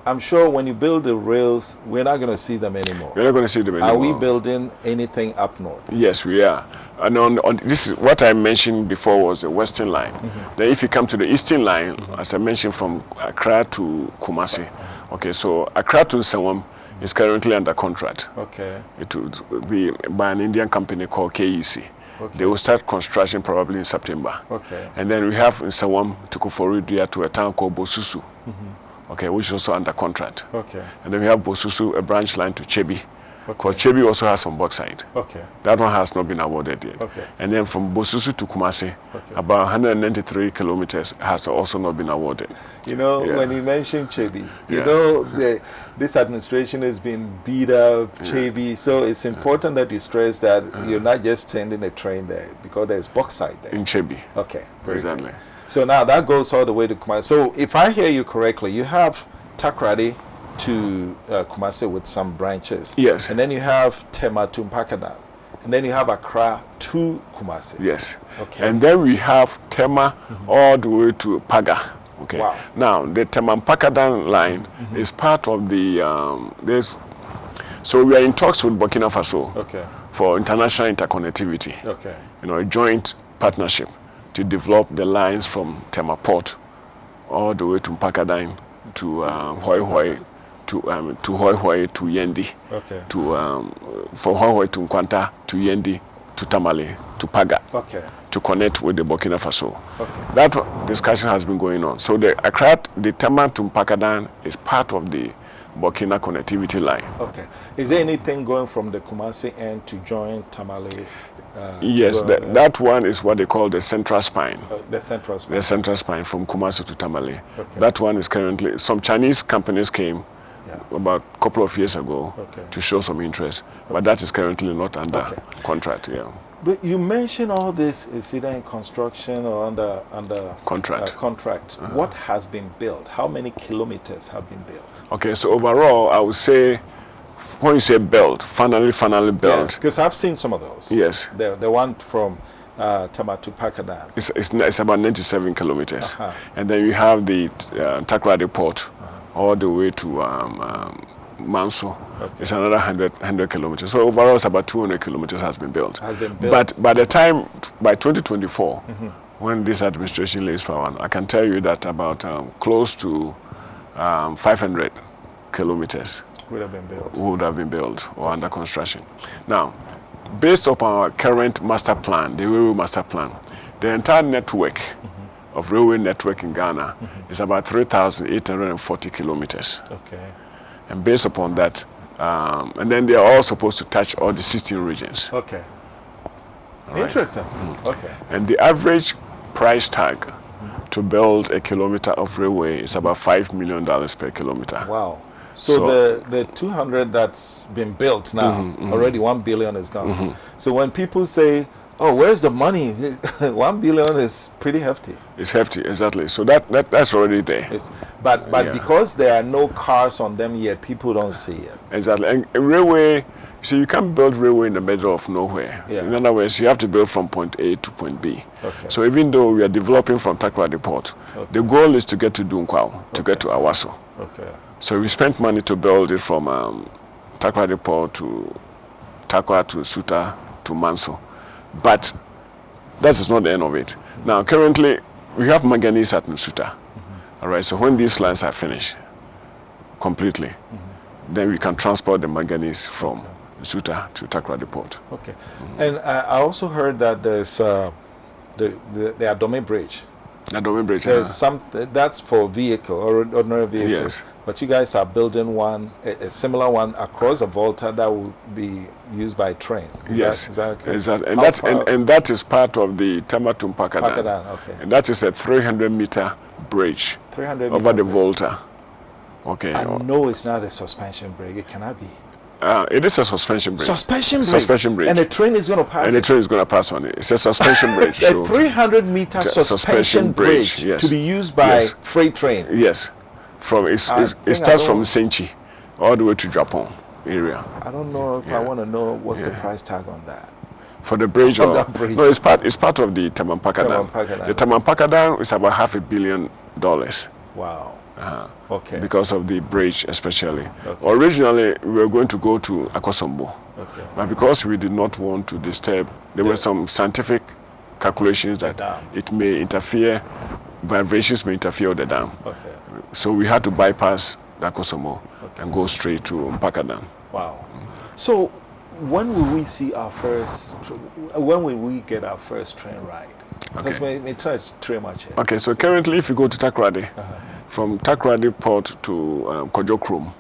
I'm sure when you build the rails, we're not going to see them anymore. We're not going to see them anymore. Are we building anything up north? Yes, we are. And on this is what I mentioned before was the Western Line. Then if you come to the Eastern Line, as I mentioned, from Accra to Kumasi. Okay, so Accra to Nsawam is currently under contract. Okay. It will be by an Indian company called KEC. Okay. They will start construction probably in September. Okay. And then we have Nsawam to Kuforidua to a town called Bosusu. okay, which is also under contract. Okay. And then we have Bosusu, a branch line to Chebi. Because Chebi also has some bauxite. Okay. That one has not been awarded yet. Okay. And then from Bosusu to Kumasi, about 193 kilometers has also not been awarded. You know, when you mention Chebi, you know, this administration has been beat up, Chebi. So it's important that you stress that you're not just sending a train there because there's bauxite there. In Chebi. Okay. Exactly. Good. So now that goes all the way to Kumasi. So if I hear you correctly, you have Takrady to Kumasi with some branches. Yes. And then you have Tema to Mpakadan. And then you have Accra to Kumasi. Yes. Okay. And then we have Tema all the way to Paga. Okay. Wow. Now, the Tema Mpakadan line is part of the, so we are in talks with Burkina Faso for international interconnectivity. Okay. You know, a joint partnership to develop the lines from Tema Port all the way to Mpakadan to Hoi Hoi, to Hoi Hoi to Yendi, from Hoi Hoi to Nkwanta to Yendi to Tamale to Paga, to connect with the Burkina Faso. That discussion has been going on. So the Accra, the Tema to Mpakadan is part of the Burkina connectivity line. Okay. Is there anything going from the Kumasi end to join Tamale? Yes, that one is what they call the central spine. The central spine. The central spine from Kumasi to Tamale. That one is currently, some Chinese companies came about a couple of years ago to show some interest, but that is currently not under contract. But you mentioned all this is either in construction or under contract. What has been built? How many kilometers have been built? Okay, so overall, I would say, when you say built, finally built. Because I've seen some of those. Yes. The one from Tema to Pakadan. It's about 97 kilometers. And then you have the Takrady port all the way to Manso. It's another 100 kilometers. So overall, it's about 200 kilometers has been built. But by the time, by 2024, when this administration lays power, I can tell you that about close to 500 kilometers would have been built or under construction. Now, based upon our current master plan, the railway master plan, the entire network of railway network in Ghana is about 3,840 kilometers. And based upon that, and then they are all supposed to touch all the 16 regions. Interesting. And the average price tag to build a kilometer of railway is about $5 million per kilometer. Wow. So the 200 that's been built now, already 1 billion is gone. So when people say, oh, where's the money? 1 billion is pretty hefty. It's hefty, exactly. So that's already there. But because there are no cars on them yet, people don't see it. Exactly. And railway, see, you can't build railway in the middle of nowhere. In other words, you have to build from point A to point B. So even though we are developing from Takrady Port, the goal is to get to Dunkwao, to get to Awaso. So we spent money to build it from Takrady Port to Takwa to Suta to Manso. But that is not the end of it. Now, currently, we have manganese at Nsuta. All right, so when these lines are finished completely, then we can transport the manganese from Nsuta to Takrady Port. And I also heard that there's the Adome Bridge. Adome Bridge. There's that's for vehicle or ordinary vehicle. Yes. But you guys are building one, a similar one across the Volta that will be used by train. Is that okay? Exactly. And that is part of the Tema to Mpakadan. And that is a 300-meter bridge over the Volta. I know it's not a suspension bridge. It cannot be. It is a suspension bridge. Suspension bridge. And the train is going to pass. And the train is going to pass on it. It's a suspension bridge. A 300-meter suspension bridge to be used by freight train. Yes. It starts from Senchi all the way to Japan area. I don't know if I want to know what's the price tag on that. For the bridge, no, it's part of the Tema Mpakadan. The Tema Mpakadan is about $500 million. Wow. Because of the bridge, especially. Originally, we were going to go to Akosombo, but because we did not want to disturb, there were some scientific calculations that it may interfere, vibrations may interfere with the dam. So we had to bypass the Akosombo and go straight to Mpakadan. Wow. So when will we see our first? When will we get our first train ride? Because we try too much. Okay, so currently if you go to Takoradi, from Takoradi port to Kojo Krom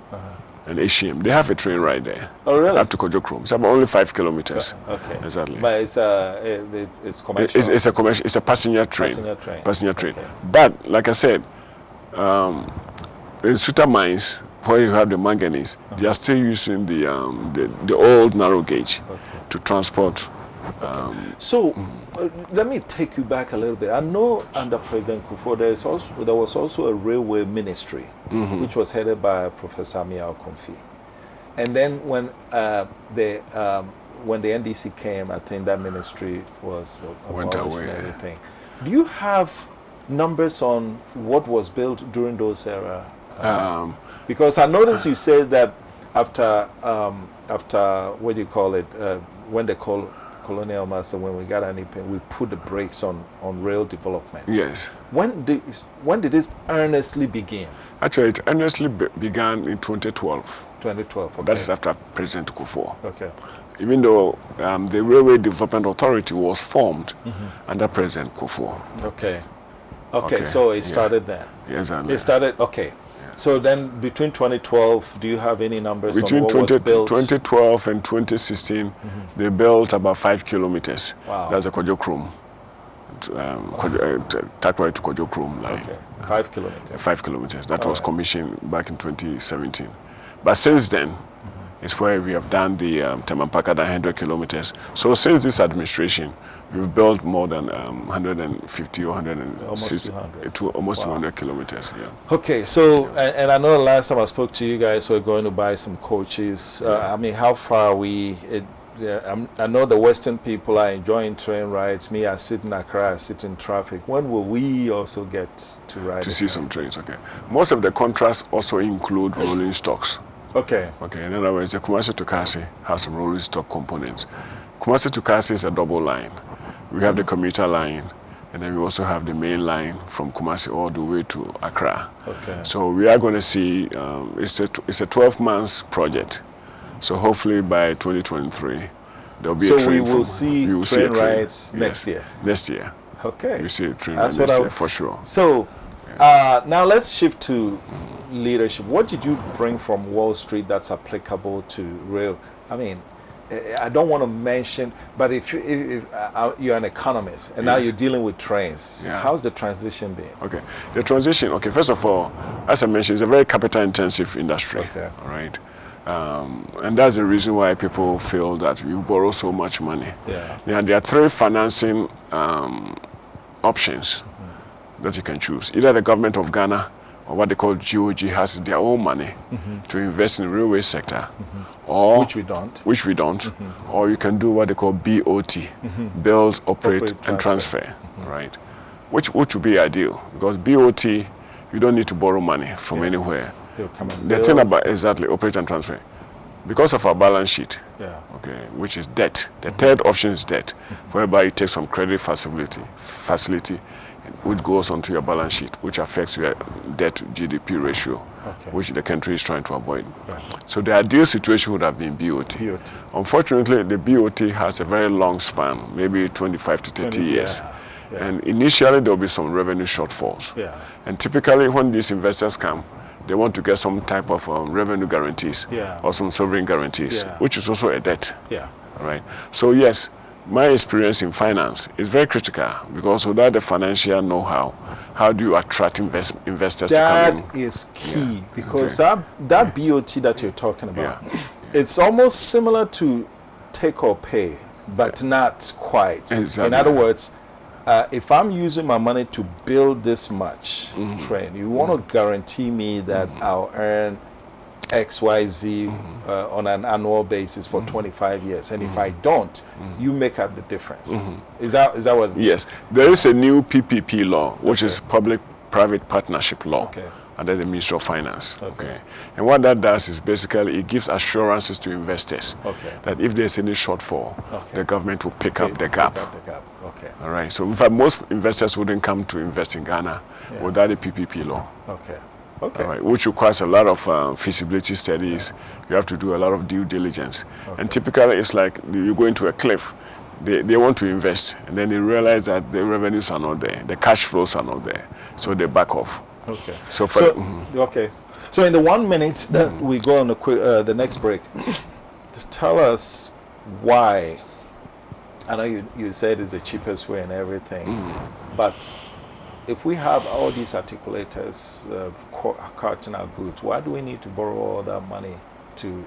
and Ashim, they have a train ride there. Oh, really? Up to Kojo Krom. It's about only 5 kilometers. Okay. Exactly. But it's commercial. It's a commercial. It's a passenger train. Passenger train. Okay. But like I said, in Suta mines where you have the manganese, they are still using the old narrow gauge to transport. So let me take you back a little bit. I know under President Kufuor there was also a railway ministry, which was headed by Professor Miao Komfi. And then when the NDC came, I think that ministry was went away. And everything. Do you have numbers on what was built during those era? Because I noticed you said that after what do you call it, when they call colonial master, when we got anything, we put the brakes on rail development. Yes. When did this earnestly begin? Actually, it earnestly began in 2012. 2012. Okay. That is after President Kufuor. Okay. Even though the Railway Development Authority was formed under President Kufuor. Okay. Okay. So it started then. Yes, it started. Okay. Yeah. So then, between 2012, do you have any numbers between on what was built? 2012 and 2016, they built about 5 kilometers. Wow. That's a Kojo Krom. Takoradi to Kojo Krom line. Okay. 5 kilometers. 5 kilometers. That was commissioned back in 2017. But since then, it's where we have done the Temampaka 100 kilometers. So since this administration, we've built more than 150 or 160 to almost 200 kilometers. Yeah. Okay, so and I know the last time I spoke to you guys, we're going to buy some coaches. I mean, how far are we? I know the Western people are enjoying train rides. Me, I sit in Accra, I sit in traffic. When will we also get to ride? To see some trains, okay. Most of the contracts also include rolling stocks. Okay. Okay, in other words, the Kumasi to Kasi has some rolling stock components. Kumasi to Kasi is a double line. We have the commuter line, and then we also have the main line from Kumasi all the way to Accra. Okay. So we are going to see, it's a 12 months project. So hopefully by 2023, there'll be a train. So we will see train rides next year? Next year. Okay. We'll see a train ride next year for sure. So now let's shift to leadership. What did you bring from Wall Street that's applicable to rail? I mean, I don't want to mention, but if you're an economist and now you're dealing with trains, how's the transition been? Okay, the transition. Okay, first of all, as I mentioned, it's a very capital-intensive industry. Okay. All right, and that's the reason why people feel that you borrow so much money. Yeah. Now, there are 3 financing options that you can choose. Either the government of Ghana or what they call GOG has their own money to invest in the railway sector, or which we don't. Or you can do what they call BOT, build, operate, and transfer, right? Which would be ideal, because BOT, you don't need to borrow money from anywhere. The thing about operate and transfer, because of our balance sheet, okay, which is debt. The third option is debt, whereby you take some credit facility, which goes onto your balance sheet, which affects your debt to GDP ratio, which the country is trying to avoid. So the ideal situation would have been BOT. Unfortunately, the BOT has a very long span, maybe 25 to 30 years. And initially, there will be some revenue shortfalls. And typically, when these investors come, they want to get some type of revenue guarantees or some sovereign guarantees, which is also a debt. All right. So yes, my experience in finance is very critical, because without the financial know-how, how do you attract investors to come in? That is key, because that BOT that you're talking about, it's almost similar to take or pay, but not quite. Exactly. In other words, if I'm using my money to build this much train, you want to guarantee me that I'll earn XYZ on an annual basis for 25 years, and if I don't, you make up the difference. Is that what? Yes, there is a new PPP law, which is public-private partnership law under the Ministry of Finance. And what that does is basically it gives assurances to investors that if there's any shortfall, the government will pick up the gap. All right. So in fact, most investors wouldn't come to invest in Ghana without a PPP law. All right, which requires a lot of feasibility studies. You have to do a lot of due diligence. And typically, it's like you go into a cliff. they want to invest, and then they realize that the revenues are not there, the cash flows are not there, so they back off. Okay. So, okay. So in the 1 minute that we go on the next break, tell us why. I know you said it's the cheapest way and everything, but if we have all these articulators carting our goods, why do we need to borrow all that money to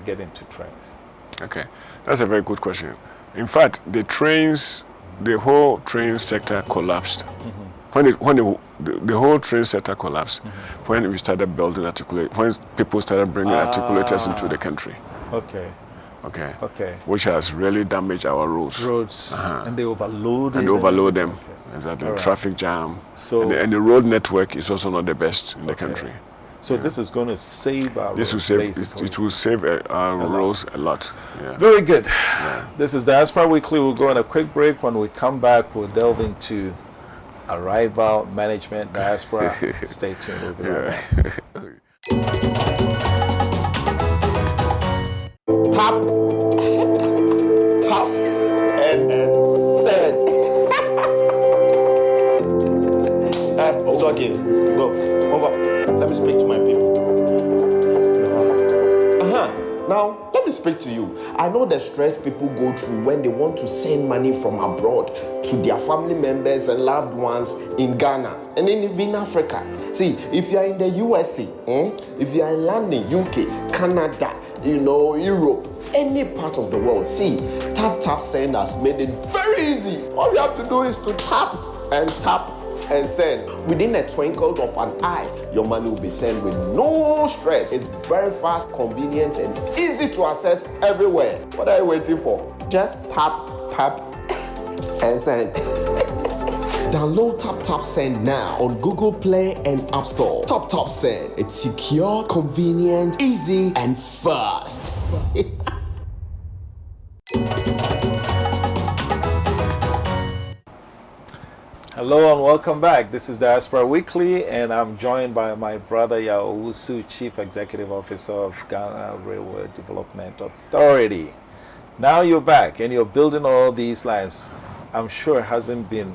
get into trains? Okay, that's a very good question. In fact, the whole train sector collapsed. When the whole train sector collapsed, when we started building when people started bringing articulators into the country. Okay. Okay. Which has really damaged our roads. And they overload them. Okay. The Right. traffic jam. So, and the road network is also not the best in the country. So this is going to save our roads. It will save our roads a lot. Yeah. Very good. This is Diaspora Weekly. We'll go on a quick break. When we come back, we'll delve into arrival management, diaspora. Stay tuned. We'll be right back. Tap and send. It's okay. Bro, let me speak to my people. Now, let me speak to you. I know the stress people go through when they want to send money from abroad to their family members and loved ones in Ghana and even in Africa. See, if you are in the USA, if you are in London, UK, Canada, Europe, any part of the world, see, tap send has made it very easy. All you have to do is to tap and send. Within a twinkle of an eye, your money will be sent with no stress. It's very fast, convenient, and easy to access everywhere. What are you waiting for? Just tap and send. Download Tap Send now on Google Play and App Store. Tap Send. It's secure, convenient, easy, and fast. Hello and welcome back. This is Diaspora Weekly, and I'm joined by my brother Yaowusu, Chief Executive Officer of Ghana Railway Development Authority. Now you're back and you're building all these lines. I'm sure it hasn't been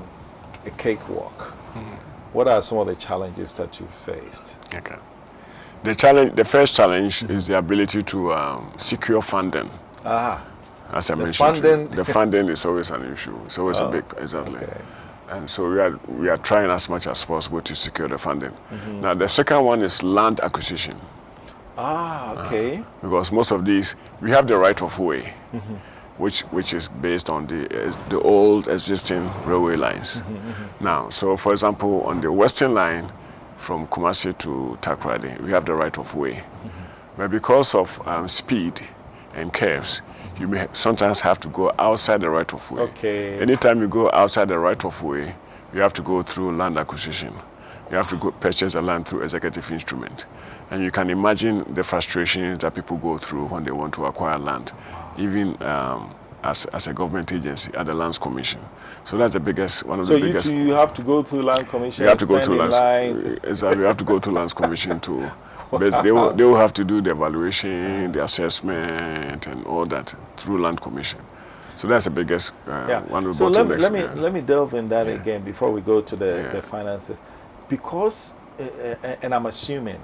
a cakewalk. What are some of the challenges that you faced? Okay. The first challenge is the ability to secure funding. As I mentioned, the funding is always an issue. It's always a big, exactly. Okay. And so we are trying as much as possible to secure the funding. Now the second one is land acquisition. Okay. Because most of these, we have the right of way, which is based on the old existing railway lines. Now, so for example, on the western line from Kumasi to Takoradi, we have the right of way. But because of speed and curves, you may sometimes have to go outside the right of way. Okay. Anytime you go outside the right of way, you have to go through land acquisition. You have to go purchase the land through executive instrument. And you can imagine the frustration that people go through when they want to acquire land, even as a government agency at the Lands Commission. So that's the biggest, one of the biggest. So you have to go through Land Commission. You have to go through Lands. Exactly, you have to go to Lands Commission too. They will have to do the evaluation, the assessment, and all that through Land Commission. So that's the biggest one of the bottlenecks. Let me delve in that again before we go to the finances, because and I'm assuming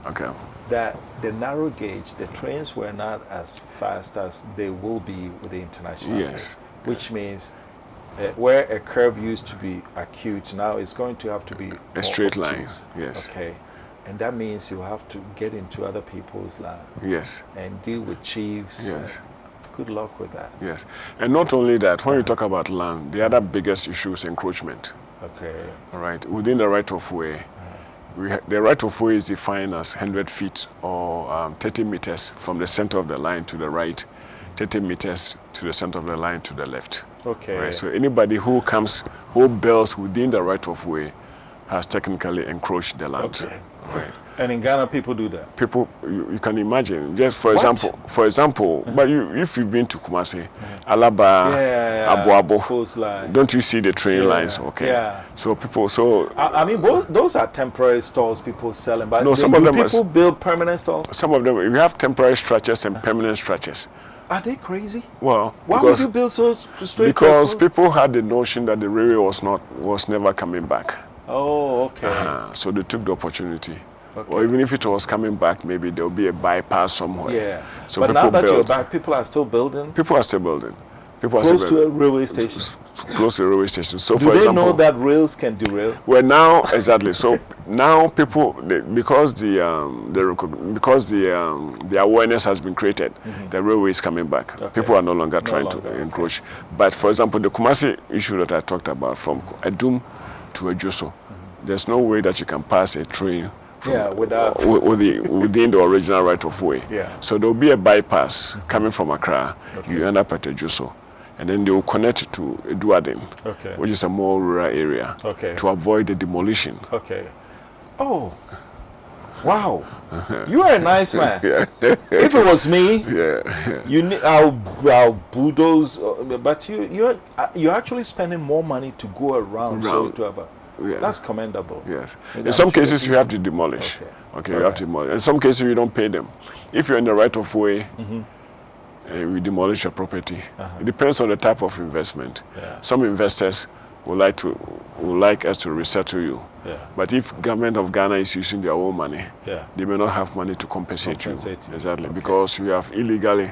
that the narrow gauge, the trains were not as fast as they will be with the international. Yes. Which means where a curve used to be acute, now it's going to have to be a straight line. obtuse. Yes. Okay. And that means you have to get into other people's land. Yes. And deal with chiefs. Yes. Good luck with that. Yes. And not only that, when you talk about land, the other biggest issue is encroachment. Okay. All right. Within the right of way, the right of way is defined as 100 feet or 30 meters from the center of the line to the right, 30 meters to the center of the line to the left. Okay. Right? So anybody who builds within the right of way has technically encroached the land. Okay. Right. And in Ghana, people do that. People, you can imagine. Just for example, but if you've been to Kumasi, Alaba, Abu Abu, don't you see the train lines? Okay. Yeah. So people, I mean, both those are temporary stores people selling, but no, some of them people build permanent stores. Some of them, we have temporary structures and permanent structures. Are they crazy? Well, why would you build so straight? Because people had the notion that the railway was never coming back. Oh, okay. So they took the opportunity. Okay. Or even if it was coming back, maybe there'll be a bypass somewhere. Yeah. So but now that you're back, people are still building? People are still building. People close are still to a railway station? Close to a railway station. So, for example, know that rails can derail? Well, now, exactly. So now people, because the awareness has been created, the railway is coming back. Okay. People are no longer trying to encroach. But for example, the Kumasi issue that I talked about, from Adum to Ejoso, there's no way that you can pass a train without within the original right of way. Yeah. So there will be a bypass coming from Accra. Okay. You end up at Ejoso, and then they will connect to Eduaden, which is a more rural area, to avoid the demolition. Okay. Oh, wow! You are a nice man. If it was me, I'll bulldoze. But you're actually spending more money to go around. So to have a. Yeah. That's commendable. Yes. In some cases, you have to demolish. Okay. You have to demolish. In some cases, you don't pay them. If you're in the right of way, we demolish your property. It depends on the type of investment. Yeah. Some investors would like us to resettle you. Yeah. But if government of Ghana is using their own money, they may not have money to compensate you. Exactly. Because we have illegally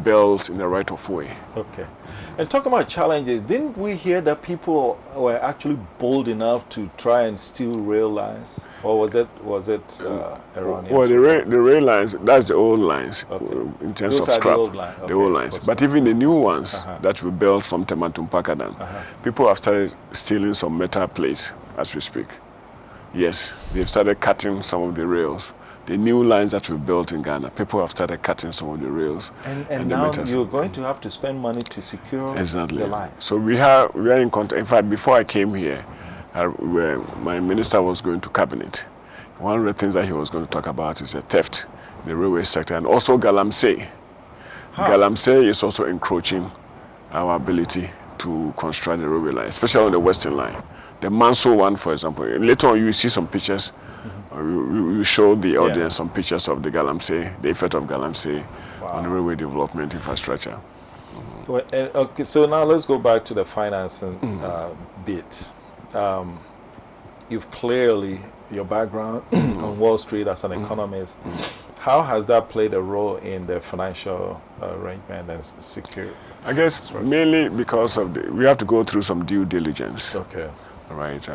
built in the right of way. Okay. And talking about challenges, didn't we hear that people were actually bold enough to try and steal rail lines? Or was it erroneous? Well, the rail lines, that's the old lines in terms of scrap. The old lines. But even the new ones that we built from Tematum Pakadan, people have started stealing some metal plates as we speak. Yes, they've started cutting some of the rails. The new lines that we built in Ghana, people have started cutting some of the rails. And now you're going to have to spend money to secure the lines. So we are in contact. In fact, before I came here, my minister was going to cabinet. One of the things that he was going to talk about is the theft, the railway sector, and also Galamsey. Galamsey is also encroaching our ability to construct the railway line, especially on the western line. The Manso one, for example, later on you see some pictures. You show the audience some pictures of the Galamsey, the effect of Galamsey on the railway development infrastructure. Well, okay, so now let's go back to the financing bit. You've clearly, your background on Wall Street as an economist, how has that played a role in the financial arrangement and security? I guess mainly because of we have to go through some due diligence. Okay. Right.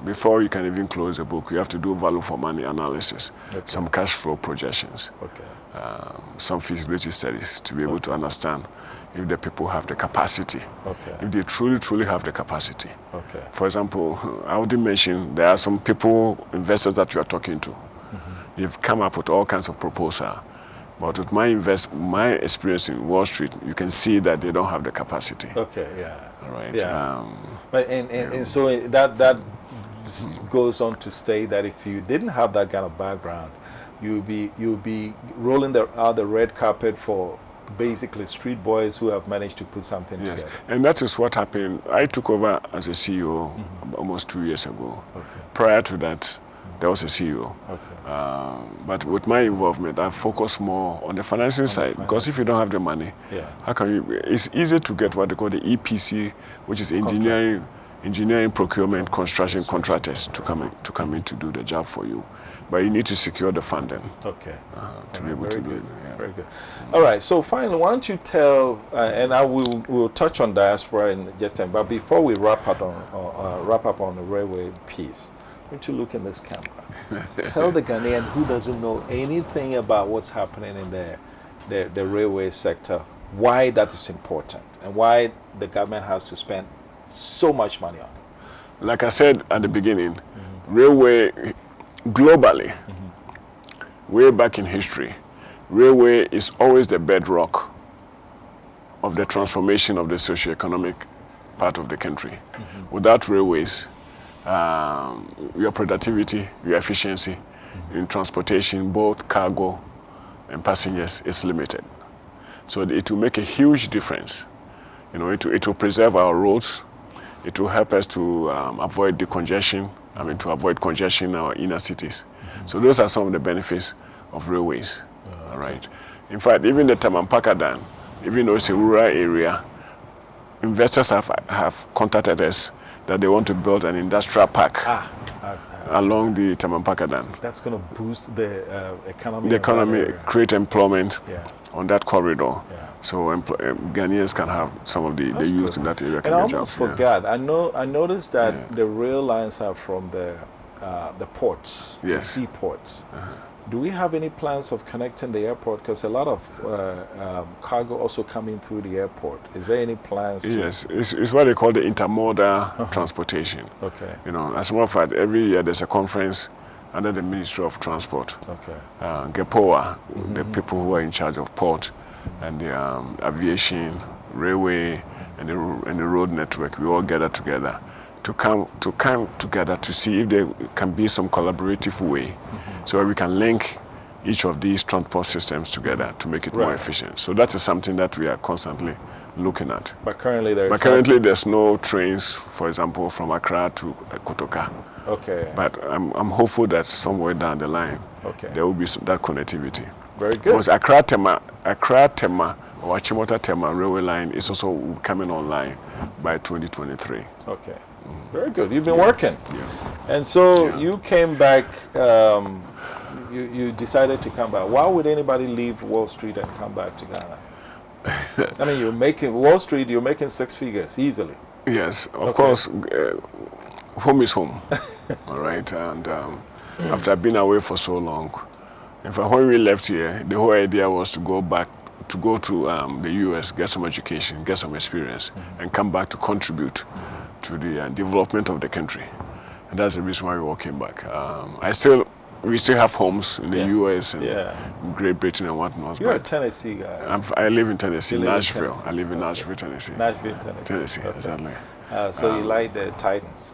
Before you can even close the book, you have to do value for money analysis, some cash flow projections, some feasibility studies to be able to understand if the people have the capacity, if they truly have the capacity. For example, I already mentioned there are some people, investors that you are talking to. They've come up with all kinds of proposals. But with my experience in Wall Street, you can see that they don't have the capacity. Okay, yeah. All right. Yeah. But and so that goes on to state that if you didn't have that kind of background, you'll be rolling out the red carpet for basically street boys who have managed to put something together. And that is what happened. I took over as a CEO almost 2 years ago. Prior to that, there was a CEO. But with my involvement, I focus more on the financing side, because if you don't have the money, how can you? It's easy to get what they call the EPC, which is engineering, procurement, construction contractors to come in to do the job for you. But you need to secure the funding. To be able to do it. Very good. All right. So finally, why don't you tell? And I will touch on diaspora in just a time. But before we wrap up on the railway piece, why don't you look in this camera? Tell the Ghanaian who doesn't know anything about what's happening in the railway sector why that is important and why the government has to spend so much money on it. Like I said at the beginning, railway globally, way back in history, railway is always the bedrock of the transformation of the socio-economic part of the country. Without railways, your productivity, your efficiency in transportation, both cargo and passengers, is limited. So it will make a huge difference. You know, it will preserve our roads. It will help us to avoid the congestion. To avoid congestion in our inner cities. So those are some of the benefits of railways. All right. In fact, even the Tamampaka Dam, even though it's a rural area, investors have contacted us that they want to build an industrial park along the Tamampaka Dam. That's going to boost the economy. The economy, create employment on that corridor. Yeah. So Ghanaians can have some of the youth in that area. And I almost forgot. I noticed that the rail lines are from the ports, the seaports. Do we have any plans of connecting the airport? Because a lot of cargo also coming through the airport. Is there any plans? Yes, it's what they call the intermodal transportation. Okay. You know, as a matter of fact, every year there's a conference under the Ministry of Transport. Okay. GEPOA, the people who are in charge of port and the aviation, railway, and the road network, we all gather together to come together to see if there can be some collaborative way, so we can link each of these transport systems together to make it more efficient. So that is something that we are constantly looking at. But currently there's no trains, for example, from Accra to Kotoka. Okay. But I'm hopeful that somewhere down the line, there will be that connectivity. Very good. Because Accra Tema or Achimota Tema railway line is also coming online by 2023. Okay. Very good. You've been working. Yeah. And so you came back, you decided to come back. Why would anybody leave Wall Street and come back to Ghana? I mean, you're making Wall Street, you're making 6 figures easily. Yes, of course. Home is home. All right. And after I've been away for so long, in fact, when we left here, the whole idea was to go back, to go to the US, get some education, get some experience, and come back to contribute to the development of the country. And that's the reason why we all came back. We still have homes in the US and Great Britain and whatnot. You're a Tennessee guy. I live in Tennessee, Nashville. I live in Nashville, Tennessee. Nashville, Tennessee. Tennessee, exactly. So you like the Titans?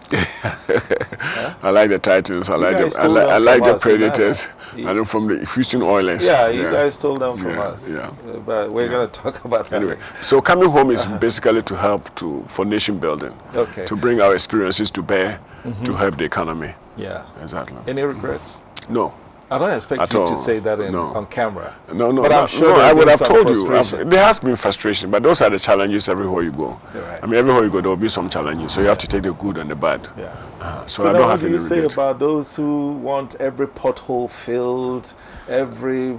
I like the Titans. I like the Predators. And from the Houston Oilers. Yeah, you guys stole them from us. Yeah. But we're going to talk about that. Anyway, so coming home is basically to help for nation building. Okay. To bring our experiences to bear to help the economy. Yeah. Exactly. Any regrets? No. I don't expect you to say that on camera. No. But I'm sure I would have told you. There has been frustration, but those are the challenges everywhere you go. Right. I mean, everywhere you go, there will be some challenges. So you have to take the good and the bad. Yeah. So I don't have any regret. What do you say about those who want every pothole filled, every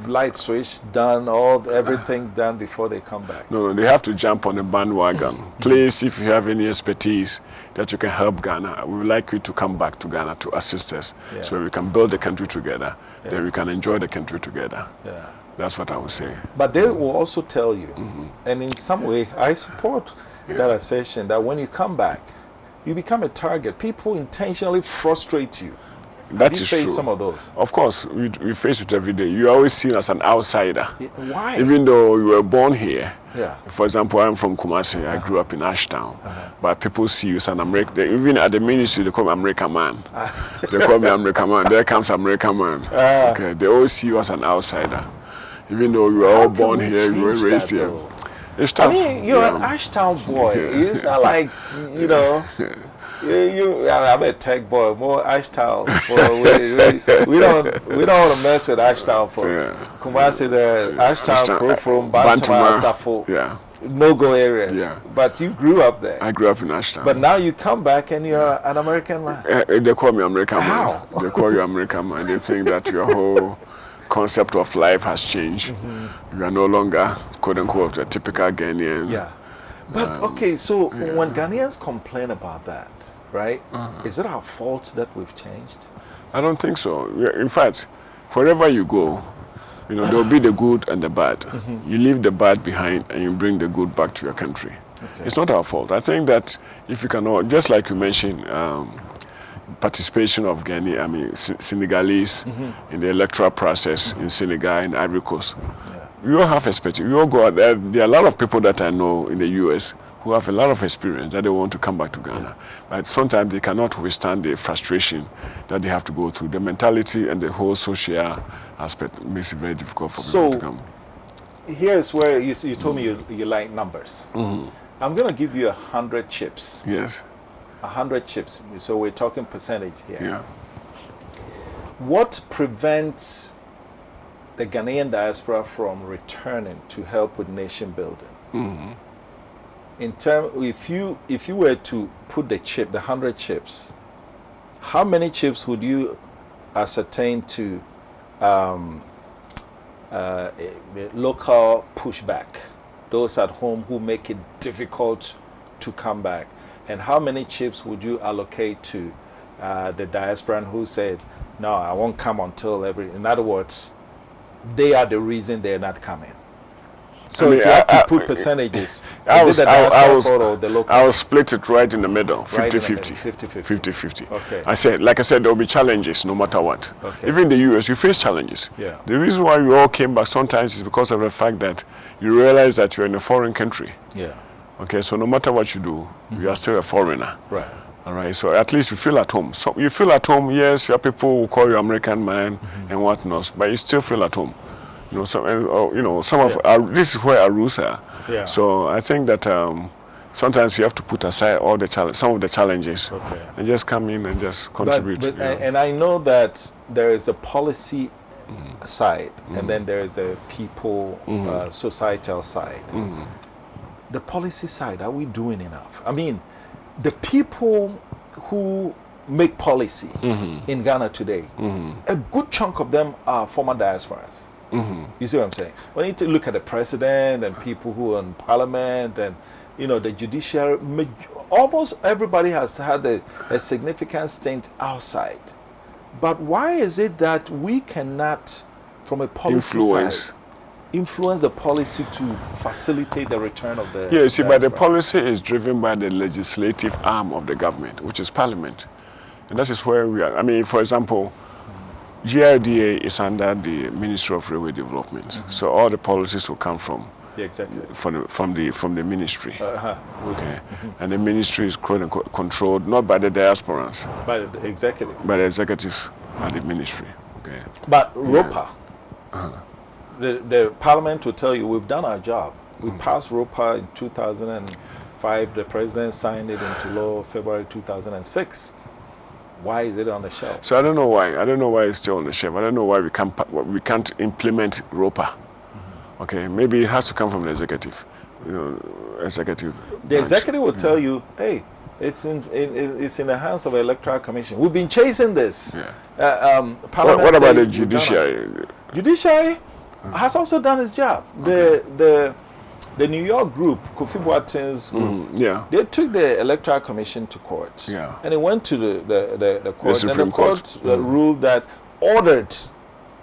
light switch done, everything done before they come back? No, they have to jump on the bandwagon. Please, if you have any expertise that you can help Ghana, we would like you to come back to Ghana to assist us so we can build the country together, then we can enjoy the country together. Yeah. That's what I would say. But they will also tell you, and in some way, I support that assertion, that when you come back, you become a target. People intentionally frustrate you. That is face true. Some of those. Of course, we face it every day. You're always seen as an outsider. Why? Even though you were born here. Yeah. For example, I'm from Kumasi. I grew up in Ashtown. But people see you as an American. Even at the ministry, they call me American man. They call me American man. There comes American man. Okay. They always see you as an outsider. Even though you were all born here, you were raised here. It's tough. I mean, you're an Ashtown boy. It's not like, you know. I'm a tech boy, more Ashtown. We don't want to mess with Ashtown folks. Kumasi, the Ashtown crew from Bantama, Safo, no-go areas. Yeah. But you grew up there. I grew up in Ashtown. But now you come back and you're an American man. They call me American How? man. They call you American man. They think that your whole concept of life has changed. You are no longer, quote-unquote, a typical Ghanaian. Yeah. But, okay, so when Ghanaians complain about that, right? Is it our fault that we've changed? I don't think so. In fact, wherever you go, you know, there'll be the good and the bad. You leave the bad behind and you bring the good back to your country. Okay. It's not our fault. I think that if you can all, just like you mentioned, participation of Senegalese in the electoral process in Senegal and Ivory Coast. you all have experience. You all go out there. There are a lot of people that I know in the U.S. who have a lot of experience that they want to come back to Ghana. But sometimes they cannot withstand the frustration that they have to go through. The mentality and the whole social aspect makes it very difficult for people to come. Here's where you told me you like numbers. I'm going to give you 100 chips. Yes. 100 chips. So we're talking percentage here. Yeah. What prevents the Ghanaian diaspora from returning to help with nation building? In term, if you were to put the 100 chips, how many chips would you ascertain to local pushback, those at home who make it difficult to come back? And how many chips would you allocate to the diaspora who said, no, I won't come until in other words, they are the reason they're not coming? So if you have to put percentages, is it the diaspora fault or the local? I will split it right in the middle, 50-50. 50-50. Okay. Like I said, there will be challenges no matter what. Okay. Even in the US, you face challenges. Yeah. The reason why we all came back sometimes is because of the fact that you realize that you're in a foreign country. Yeah. Okay, so no matter what you do, you are still a foreigner. Right. All right, so at least you feel at home. So you feel at home, yes, your people will call you American man and whatnot, but you still feel at home. You know, some of this is where our roots are. Yeah. So I think that sometimes you have to put aside all the some of the challenges, and just come in and just contribute. And I know that there is a policy side, and then there is the people, societal side. The policy side, are we doing enough? I mean, the people who make policy in Ghana today, a good chunk of them are former diasporas. You see what I'm saying? We need to look at the president and people who are in parliament and, the judiciary. Almost everybody has had a significant stint outside. But why is it that we cannot, from a policy side, influence the policy to facilitate the return of the you see, but the diaspora? policy is driven by the legislative arm of the government, which is parliament. And that is where we are. I mean, for example, GRDA is under the Ministry of Railway Development, so all the policies will come from the executive, from the ministry. Okay, and the ministry is controlled not by the diasporans, by the executive, by the executives at the ministry. Okay, but ROPA, the parliament will tell you we've done our job. We passed ROPA in 2005. The president signed it into law February 2006. Why is it on the shelf? So I don't know why. I don't know why it's still on the shelf. I don't know why we can't implement ROPA. Okay, maybe it has to come from the executive. Executive. The executive will tell you, hey, it's in the hands of the Electoral Commission. We've been chasing this. Yeah. What about the judiciary? Judiciary has also done its job. The New York group, Kofi Boateng's group, they took the Electoral Commission to court. Yeah. And it went to the court. The and the court ruled that ordered.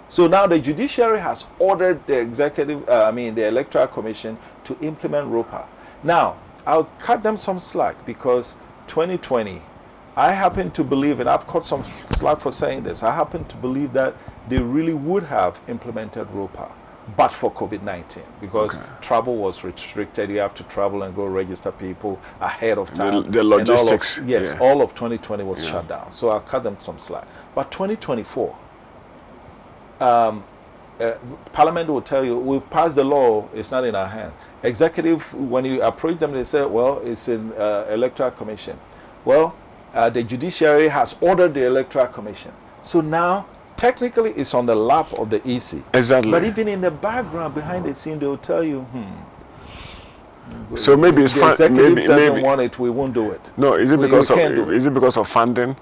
So now the judiciary has ordered the the Electoral Commission to implement ROPA. Now, I'll cut them some slack because 2020, I happen to believe, and I've caught some slack for saying this, I happen to believe that they really would have implemented ROPA, but for COVID-19, because travel was restricted. You have to travel and go register people ahead of time. The logistics. All of 2020 was shut down. So I'll cut them some slack. But 2024, Parliament will tell you, we've passed the law, it's not in our hands. Executive, when you approach them, they say, well, it's in Electoral Commission. Well, the judiciary has ordered the Electoral Commission. So now, technically, it's on the lap of the EC. Exactly. But even in the background, behind the scene, they'll tell you, so maybe it's the executive doesn't want it, we won't do it. No, is it because of funding?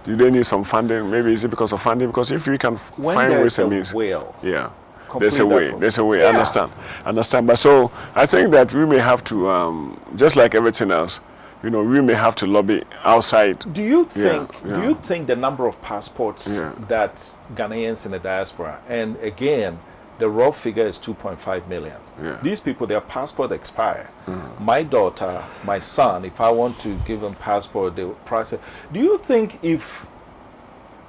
Do they need some funding? Maybe is it because of funding? Because if we can find ways and means, there's a way. There's a way. Yeah. Understand. But so I think that we may have to, just like everything else, we may have to lobby outside. Do you think the number of passports that Ghanaians in the diaspora, and again, the raw figure is 2.5 million. These people, their passport expire. My daughter, my son, if I want to give them passport, they will process. Do you think if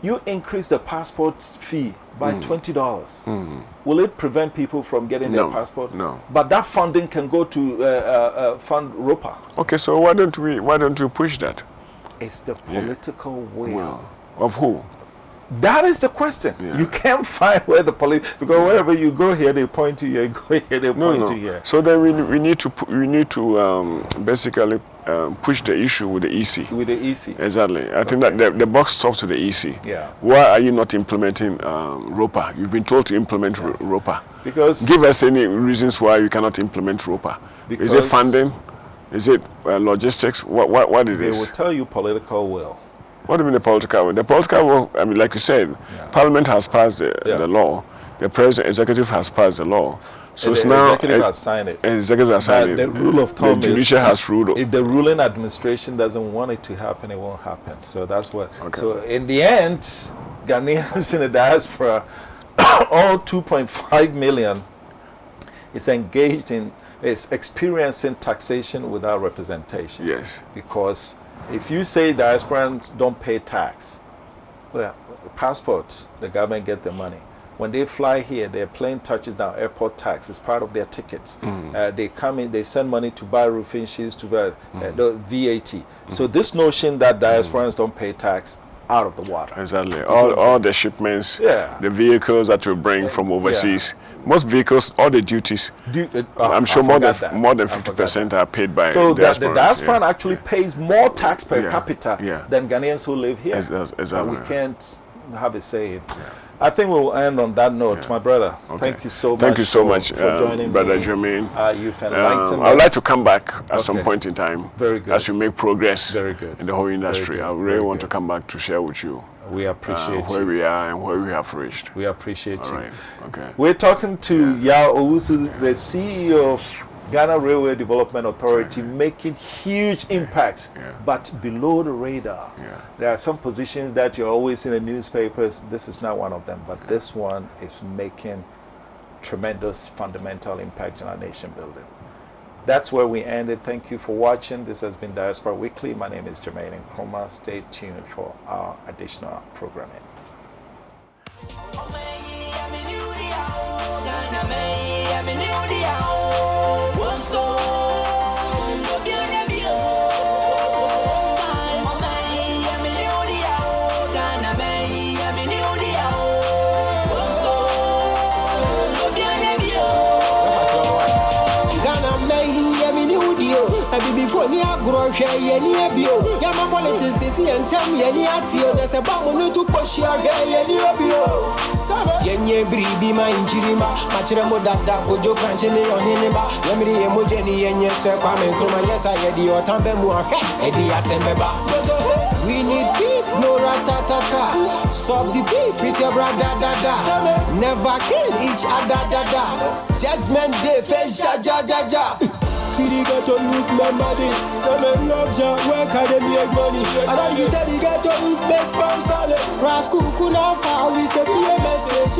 you increase the passport fee by $20. Will it prevent people from getting their passport? No. But that funding can go to fund ROPA. Okay, so why don't you push that? It's the political will. Of who? That is the question. Yeah. You can't find where the police, because wherever you go here, they point to you. Go here, they point to here. So then we need to basically push the issue with the EC. With the EC. Exactly. I think that the box stops with the EC. Yeah. Why are you not implementing ROPA? You've been told to implement ROPA. Because give us any reasons why you cannot implement ROPA. Is it funding? Is it logistics? What it is? They will tell you political will. What do you mean the political will? The political will, I mean, like you said, Parliament has passed the law. The President, Executive has passed the law. So it's now executive has signed it. Executive has signed it. The rule of thumb the judicial has ruled. If the ruling administration doesn't want it to happen, it won't happen. So that's what. Okay. So in the end, Ghanaians in the diaspora, all 2.5 million, is engaged in, is experiencing taxation without representation. Yes. Because if you say diasporans don't pay tax, well, passports, the government get the money. When they fly here, their plane touches down, airport tax is part of their tickets. They come in, they send money to buy roofing sheets, to buy the VAT. So this notion that diasporans don't pay tax, out of the water. Exactly. All the shipments, the vehicles that you bring from overseas, most vehicles, all the duties, I'm sure more than 50% are paid by so diasporans. So the diasporan actually pays more tax per capita than Ghanaians who live here. Exactly. We can't have a say. I think we'll end on that note, my brother. Thank you so much. Thank you so much for joining Brother me. Jermaine. You've enlightened I would like to come back at some point in time. Very good. As you make progress Very good. in the whole industry. I really want to come back to share with you. We appreciate where we are and where we have reached. We appreciate you. All right. Okay. We're talking to Yao Owusu, the CEO of Ghana Railway Development Authority, making huge impacts, but below the radar. There are some positions that you're always in the newspapers. This is not one of them, but this one is making tremendous fundamental impact in our nation building. That's where we ended. Thank you for watching. This has been Diaspora Weekly. My name is Jermaine Nkrumah. Stay tuned for our additional programming. Before near Grosha, Yenia Bio, Yama politics, and Tam Yeniatio, there's a bomb to push your hair, Yenia Bio. Yenya Bribi, my Injirima, Machiramo Dada, Kojo Kanchini or Hinima, Yamri Emojeni, Yenya Serpam and Kromanyasa, Eddie or Tambemua, Eddie Asemeba. We need peace, no ratatata. Solve the beef with your brother, dada. Never kill each other, dada. Judgment day, face, ja. Piri ghetto youth member this. Some love ja work and they make money. And then you tell the ghetto youth make pounds solid. Rascal kuna fa we say be a message.